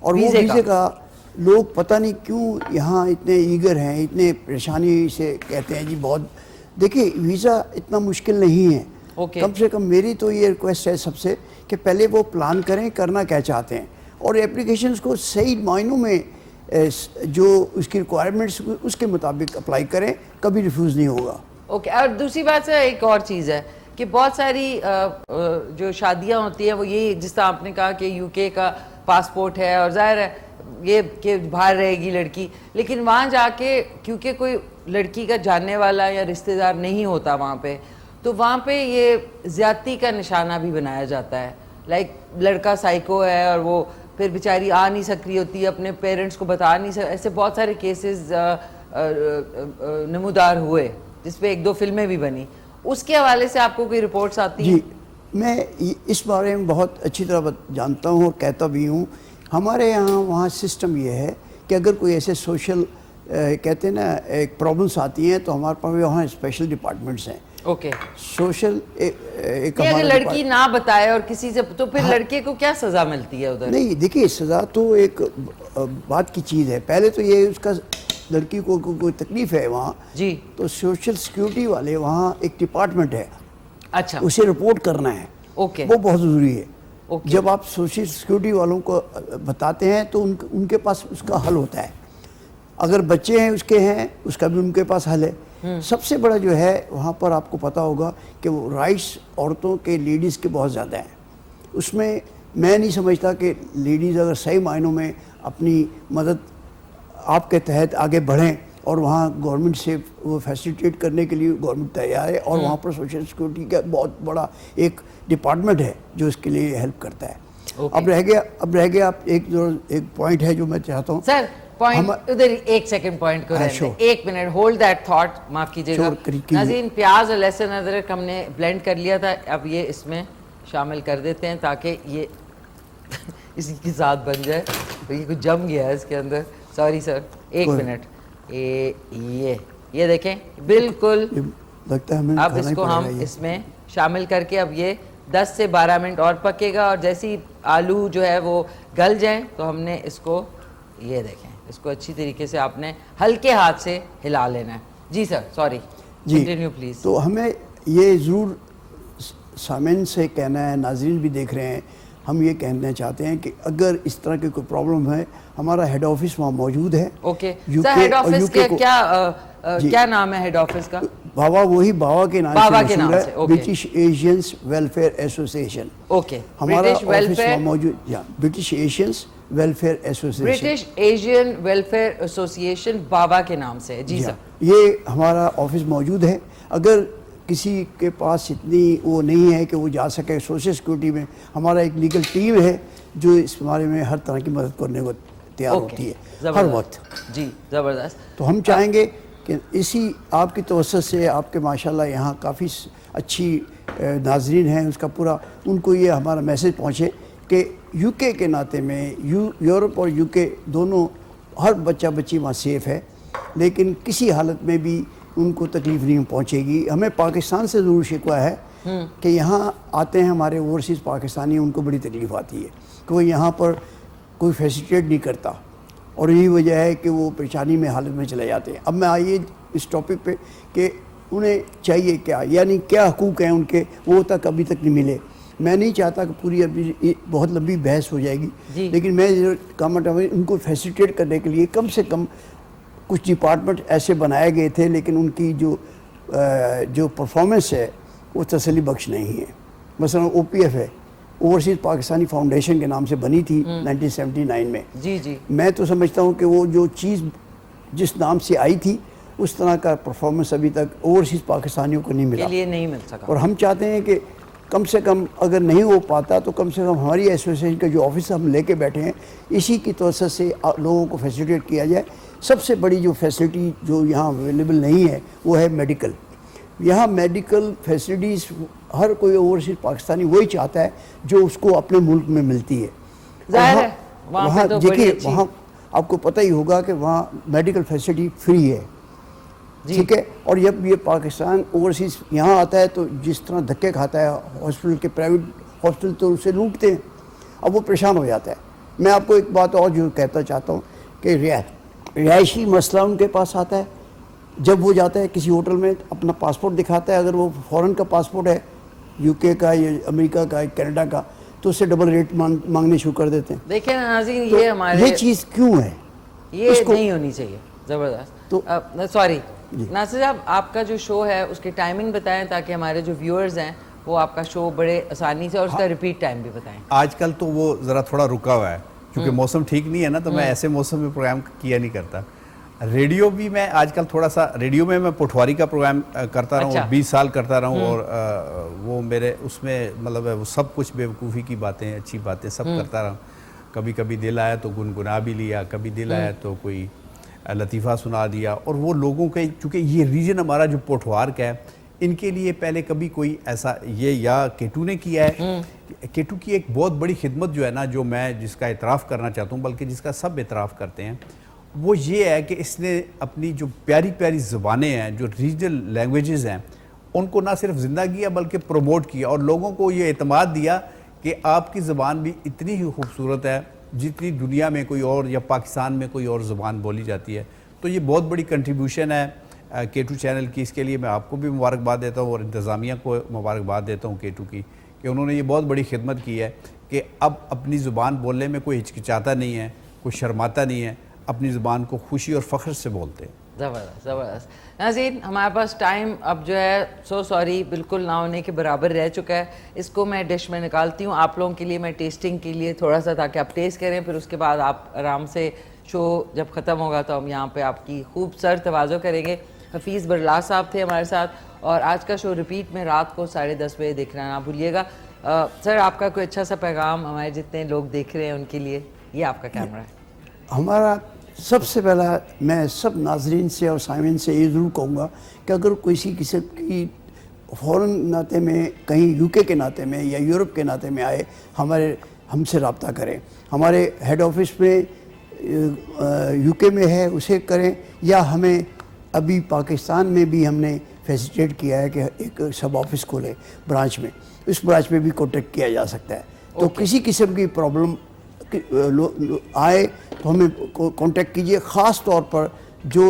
और वो वीज़े का लोग पता नहीं क्यों यहाँ इतने ईगर हैं, इतने परेशानी से कहते हैं जी बहुत। देखिए, वीज़ा इतना मुश्किल नहीं है। कम से कम मेरी तो ये रिक्वेस्ट है सबसे कि पहले वो प्लान करें करना क्या चाहते हैं, और एप्लीकेशंस को सही मायनों में जो उसकी रिक्वायरमेंट्स उसके मुताबिक अप्लाई करें, कभी रिफ्यूज़ नहीं होगा। ओके। और दूसरी बात से एक और चीज़ है कि बहुत सारी जो शादियां होती हैं वो ये, जिस तरह आपने कहा कि यूके का पासपोर्ट है और जाहिर है ये कि बाहर रहेगी लड़की, लेकिन वहाँ जाके क्योंकि कोई लड़की का जानने वाला या रिश्तेदार नहीं होता वहाँ पे, तो वहाँ पे ये ज़्यादती का निशाना भी बनाया जाता है। लाइक लड़का साइको है और वो फिर बेचारी आ नहीं सक रही होती, अपने पेरेंट्स को बता नहीं सक। ऐसे बहुत सारे केसेस नमूदार हुए, जिसपे 1-2 फिल्में भी बनी। उसके हवाले से आपको कोई रिपोर्ट्स आती हैं? जी, मैं इस बारे में बहुत अच्छी तरह जानता हूँ और कहता भी हूँ। हमारे यहाँ वहाँ सिस्टम ये है कि अगर कोई ऐसे सोशल कहते हैं ना एक प्रॉब्लम्स आती हैं, तो हमारे पास वहाँ स्पेशल डिपार्टमेंट्स हैं। ओके। सोशल एक अगर लड़की ना बताए और किसी से, तो फिर लड़के को क्या सज़ा मिलती है उधर? नहीं, देखिए, सज़ा तो एक बात की चीज़ है। पहले तो ये उसका लड़की को कोई तकलीफ है वहाँ जी, तो सोशल सिक्योरिटी वाले वहाँ एक डिपार्टमेंट है, अच्छा, उसे रिपोर्ट करना है। ओके। वो बहुत ज़रूरी है। ओके। जब आप सोशल सिक्योरिटी वालों को बताते हैं तो उनके पास उसका हल होता है। अगर बच्चे हैं उसके हैं, उसका भी उनके पास हल है। सबसे बड़ा जो है वहाँ पर आपको पता होगा कि वो राइट्स औरतों के, लेडीज़ के बहुत ज़्यादा हैं। उसमें मैं नहीं समझता कि लेडीज़ अगर सही मायनों में अपनी मदद आपके तहत आगे बढ़ें और वहाँ गवर्नमेंट से वो फैसिलिटेट करने के लिए गवर्नमेंट तैयार है, और वहाँ पर सोशल सिक्योरिटी का बहुत बड़ा एक डिपार्टमेंट है जो इसके लिए हेल्प करता है। अब रह गया आप एक पॉइंट है जो मैं चाहता हूँ सर, पॉइंट उधर 1 सेकंड पॉइंट को रहने, 1 मिनट होल्ड दैट थॉट, माफ कीजिएगा नाज़रीन। प्याज और लहसुन अदरक हमने ब्लेंड कर लिया था, अब ये इसमें शामिल कर देते हैं ताकि ये इसी के साथ बन जाए। तो ये कुछ जम गया है इसके अंदर, सॉरी सर, 1 मिनट। ये देखें बिल्कुल लगता है हमें। अब इसको हम इसमें शामिल करके अब ये 10 से 12 मिनट और पकेगा, और जैसे ही आलू जो है वो गल जाए तो हमने इसको, ये देखें, इसको अच्छी तरीके से आपने हल्के हाथ से हिला लेना है। जी सर, सॉरी, कंटिन्यू प्लीज़। तो हमें ये ज़रूर सामईन से कहना है, नाज़रीन भी देख रहे हैं, हम ये कहना चाहते हैं कि अगर इस तरह की कोई प्रॉब्लम है, हमारा हेड ऑफिस वहाँ मौजूद है। ओके सर, हेड ऑफिस के क्या नाम है हेड ऑफिस का? बाबा, वही बाबा के नाम से मशहूर है, British Asians welfare association. Okay, हमारा ऑफिस वहाँ मौजूद, British Asians welfare association, British Asian welfare association बाबा के नाम से। जी सर, ये हमारा ऑफिस मौजूद है। अगर किसी के पास इतनी वो नहीं है कि वो जा सके सोशल सिक्योरिटी में, हमारा एक लीगल टीम है जो इस बारे में हर तरह की मदद करने को तैयार होती है हर वक्त। जी, ज़बरदस्त। तो हम चाहेंगे कि इसी आपकी तवज्जो से, आपके माशाल्लाह यहाँ काफ़ी अच्छी नाज़रीन हैं, उसका पूरा उनको ये हमारा मैसेज पहुँचे कि यूके के नाते में यूरोप और यूके दोनों, हर बच्चा बच्ची वहाँ सेफ़ है, लेकिन किसी हालत में भी उनको तकलीफ़ नहीं पहुँचेगी। हमें पाकिस्तान से ज़रूर शिकवा है कि यहाँ आते हैं हमारे ओवरसीज़ पाकिस्तानी, उनको बड़ी तकलीफ़ आती है कि वो यहाँ पर कोई फैसिलिटेट नहीं करता, और यही वजह है कि वो परेशानी में हालत में चले जाते हैं। अब मैं आइए इस टॉपिक पे कि उन्हें चाहिए क्या, यानी क्या हकूक़ हैं उनके, वो तक अभी तक नहीं मिले। मैं नहीं चाहता कि पूरी अभी बहुत लंबी बहस हो जाएगी, लेकिन मैं कमेंट उनको फैसिलिटेट करने के लिए कम से कम कुछ डिपार्टमेंट ऐसे बनाए गए थे, लेकिन उनकी जो जो परफॉर्मेंस है वो तसल्ली बख्श नहीं है। मसलन OPF है, ओवरसीज़ पाकिस्तानी फाउंडेशन के नाम से बनी थी 1979 में। जी जी, मैं तो समझता हूँ कि वो जो चीज़ जिस नाम से आई थी उस तरह का परफॉर्मेंस अभी तक ओवरसीज़ पाकिस्तानियों को नहीं मिला, के लिए नहीं मिल सका। और हम चाहते हैं कि कम से कम अगर नहीं हो पाता तो कम से कम हमारी एसोसिएशन का जो ऑफिस हम लेके बैठे हैं इसी की तवज्जो से लोगों को फैसिलिटेट किया जाए। सबसे बड़ी जो फैसिलिटी जो यहाँ अवेलेबल नहीं है वो है मेडिकल। यहाँ मेडिकल फैसिलिटीज़ हर कोई ओवरसीज़ पाकिस्तानी वही चाहता है जो उसको अपने मुल्क में मिलती है। ज़ाहिर है, वहाँ पे तो बड़ी देखिए अच्छी- वहाँ आपको पता ही होगा कि वहाँ मेडिकल फैसिलिटी फ्री है, ठीक है। और जब ये पाकिस्तान ओवरसीज़ यहाँ आता है तो जिस तरह धक्के खाता है हॉस्पिटल के, प्राइवेट हॉस्पिटल तो उसे लूटते हैं, अब वो परेशान हो जाता है। मैं आपको एक बात और जो कहना चाहता हूँ कि रिहायशी मसला उनके पास आता है। जब वो जाता है किसी होटल में अपना पासपोर्ट दिखाता है, अगर वो फॉरेन का पासपोर्ट है, UK का या अमेरिका का या कनाडा का, तो उससे डबल रेट मांगने शुरू कर देते हैं। देखिए ना नाज़रीन, तो ये हमारे ये चीज़ क्यों है? ये नहीं होनी चाहिए, ज़बरदस्त। तो- सॉरी नासिर साहब, आपका जो शो है उसकी टाइमिंग बताएं ताकि हमारे जो व्यूअर्स हैं वो आपका शो बड़े आसानी से, और उसका रिपीट टाइम भी बताएं। आजकल तो वो ज़रा थोड़ा रुका हुआ है क्योंकि मौसम ठीक नहीं है ना, तो मैं ऐसे मौसम में प्रोग्राम किया नहीं करता। रेडियो भी मैं आजकल थोड़ा सा, रेडियो में मैं पटवारी का प्रोग्राम करता रहा हूँ, अच्छा। 20 साल करता रहा हूँ, और वो मेरे उसमें मतलब है वो सब कुछ बेवकूफ़ी की बातें, अच्छी बातें सब करता रहा हूँ। कभी कभी दिल आया तो गुनगुना भी लिया, कभी दिल आया तो कोई लतीफ़ा सुना दिया। और वो लोगों के, चूँकि ये रीजन हमारा जो पोठवार का है, इनके लिए पहले कभी कोई ऐसा ये या केटू ने किया है। केटू की एक बहुत बड़ी खिदमत जो है ना, जो मैं जिसका इतराफ़ करना चाहता हूँ, बल्कि जिसका सब इतराफ़ करते हैं, वो ये है कि इसने अपनी जो प्यारी प्यारी ज़बानें हैं, जो रीजनल लैंग्वेजेस हैं, उनको ना सिर्फ ज़िंदा किया बल्कि प्रमोट किया, और लोगों को ये एतमाद दिया कि आपकी ज़बान भी इतनी ही खूबसूरत है जितनी दुनिया में कोई और या पाकिस्तान में कोई और ज़बान बोली जाती है। तो ये बहुत बड़ी कंट्रीब्यूशन है केटू चैनल की। इसके लिए मैं आपको भी मुबारकबाद देता हूँ और इंतज़ामिया को मुबारकबाद देता हूँ केटू की, कि उन्होंने ये बहुत बड़ी खिदमत की है कि अब अपनी ज़ुबान बोलने में कोई हिचकिचाता नहीं है, कोई शर्माता नहीं है, अपनी ज़ुबान को खुशी और फ़ख्र से बोलते हैं। ज़बरदस्त ज़बरदस्त। नाज़रीन, हमारे पास टाइम अब जो है सो सॉरी बिल्कुल ना होने के बराबर रह चुका है। इसको मैं डिश में निकालती हूँ आप लोगों के लिए, मैं टेस्टिंग के लिए थोड़ा सा, ताकि आप टेस्ट करें, फिर उसके बाद आप आराम से शो जब ख़त्म होगा तो हम यहाँ पे आपकी खूब सर तवाज़ो करेंगे। हफीज़ बरला साहब थे हमारे साथ, और आज का शो रिपीट में रात को 10:30 बजे देखना ना भूलिएगा। सर, आपका कोई अच्छा सा पैगाम हमारे जितने लोग देख रहे हैं उनके लिए? ये आपका कैमरा है। हमारा सबसे पहला मैं सब नाजरीन से और सामिन से ये ज़रूर कहूँगा कि अगर किसी किस्म की फ़ौरन नाते में, कहीं UK के नाते में या यूरोप के नाते में आए, हमसे रब्ता करें। हमारे हेड ऑफिस में UK में है उसे करें, या हमें अभी पाकिस्तान में भी हमने फैसिलिटेट किया है कि एक सब ऑफिस खोले ब्रांच में, उस ब्रांच में भी कॉन्टेक्ट किया जा सकता है। तो किसी किस्म की प्रॉब्लम आए तो हमें कांटेक्ट कीजिए। ख़ास तौर पर जो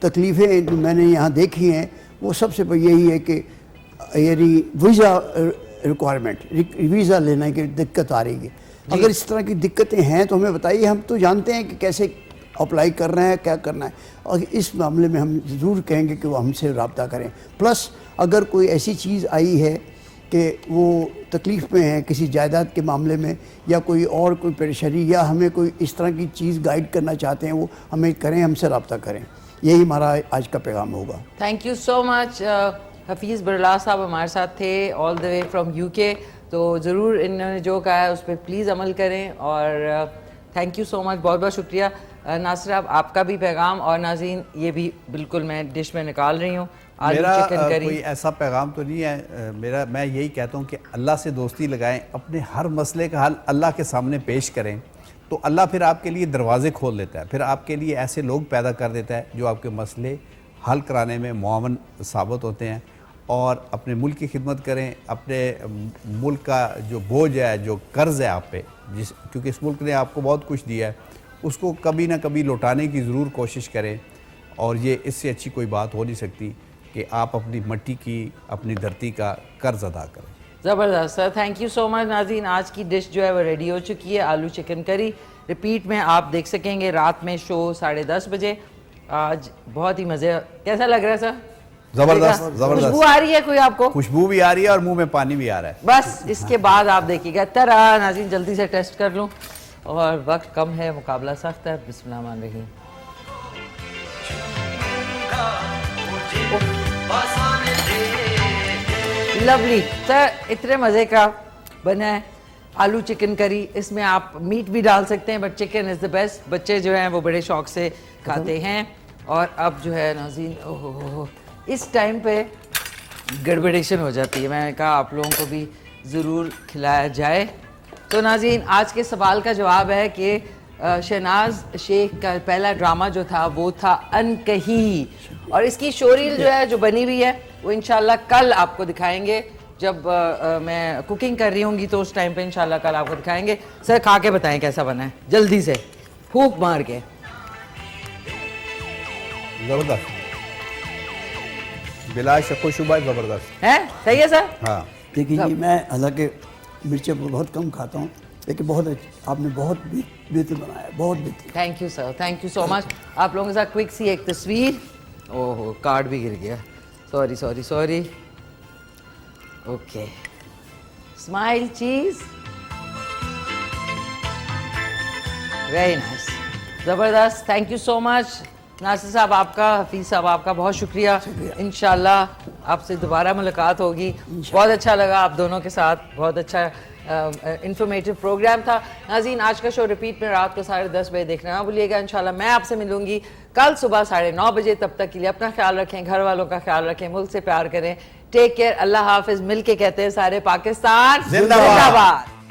तकलीफ़ें मैंने यहाँ देखी हैं वो सबसे यही है कि यानी वीज़ा रिक्वायरमेंट, वीज़ा लेने की दिक्कत आ रही है। अगर इस तरह की दिक्कतें हैं तो हमें बताइए, हम तो जानते हैं कि कैसे अप्लाई कर रहे हैं, क्या करना है, और इस मामले में हम ज़रूर कहेंगे कि वो हमसे रब्ता करें। प्लस अगर कोई ऐसी चीज़ आई है कि वो तकलीफ़ में है किसी जायदाद के मामले में, या कोई और कोई परेशानी, या हमें कोई इस तरह की चीज़ गाइड करना चाहते हैं, वो हमें करें, हमसे रब्ता करें। यही हमारा आज का पैगाम होगा। Thank you so much. Hafeez Barla साहब हमारे साथ थे all the way from UK, तो ज़रूर इन्होंने जो कहा है उस पर प्लीज़ अमल करें, और थैंक यू सो मच, बहुत बहुत शुक्रिया। नासिर साहब, आपका भी पैगाम, और नाज़रीन ये भी बिल्कुल मैं डिश में निकाल रही हूँ, आलू चिकन करी। कोई ऐसा पैगाम तो नहीं है मेरा। मैं यही कहता हूँ कि अल्लाह से दोस्ती लगाएं, अपने हर मसले का हल अल्लाह के सामने पेश करें, तो अल्लाह फिर आपके लिए दरवाज़े खोल देता है, फिर आपके लिए ऐसे लोग पैदा कर देता है जो आपके मसले हल कराने में मुआवन साबित होते हैं। और अपने मुल्क की खिदमत करें, अपने मुल्क का जो बोझ है, जो कर्ज़ है आप पे, क्योंकि इस मुल्क ने आपको बहुत कुछ दिया है, उसको कभी ना कभी लौटाने की ज़रूर कोशिश करें। और ये इससे अच्छी कोई बात हो नहीं सकती कि आप अपनी मिट्टी की, अपनी धरती का कर्ज अदा करें। ज़बरदस्त sir, thank you so much. नाज़रीन, आज की डिश जो है वो रेडी हो चुकी है, आलू चिकन करी। रिपीट में आप देख सकेंगे रात में शो 10:30 बजे। आज बहुत ही मज़े। कैसा लग रहा है सर? जबरदस्त खुशबू जबरदस्त आ रही है कोई आपको? खुशबू भी आ रही है और मुंह में पानी भी आ रहा है। बस इसके बाद आप देखिएगा। तरा नाज़रीन जल्दी से टेस्ट कर लूं और वक्त कम है, मुकाबला सख्त है। बिस्मिल्लाहिर्रहमानिर्रहीम। लवली सर, इतने मज़े का बना है आलू चिकन करी। इसमें आप मीट भी डाल सकते हैं but chicken is the best. बच्चे जो हैं वो बड़े शौक से खाते हैं। और अब जो है नाज़रीन, ओहो इस टाइम पे गड़बड़ेशन हो जाती है। मैंने कहा आप लोगों को भी ज़रूर खिलाया जाए। तो नाज़रीन आज के सवाल का जवाब है कि शहनाज शेख का पहला ड्रामा जो था वो था अनकही, और इसकी शोरील जो है जो बनी हुई है वो इंशाल्लाह कल आपको दिखाएंगे। जब मैं कुकिंग कर रही होंगी तो उस टाइम पे इंशाल्लाह कल आपको दिखाएंगे। सर खा के बताएं कैसा बना है, जल्दी से फूंक मार के। जबरदस्त, बिला शक्को शुबा जबरदस्त है, सही है सर? हाँ देखिए जी, मैं हालांकि मिर्चें बहुत कम खाता हूँ, लेकिन बहुत आपने बहुत बेहतर बनाया, बहुत बेहतर। Thank you sir, thank you so much. आप लोगों के साथ क्विक सी एक तस्वीर। ओहो कार्ड भी गिर गया, sorry sorry sorry. Okay, smile cheese, very nice, ज़बरदस्त। Thank you so much Nasir sahab आपका, हफीज़ साहब आपका बहुत शुक्रिया। इंशाल्लाह आपसे दोबारा मुलाकात होगी। बहुत अच्छा लगा आप दोनों के साथ, बहुत अच्छा इंफॉर्मेटिव प्रोग्राम था। नाज़रीन आज का शो रिपीट में रात को 10:30 बजे देखना ना भूलिएगा। इंशाल्लाह मैं आपसे मिलूंगी कल सुबह 9:30 बजे। तब तक के लिए अपना ख्याल रखें, घर वालों का ख्याल रखें, मुल्क से प्यार करें। टेक केयर, अल्लाह हाफिज। मिल के कहते हैं सारे पाकिस्तान जिंदाबाद।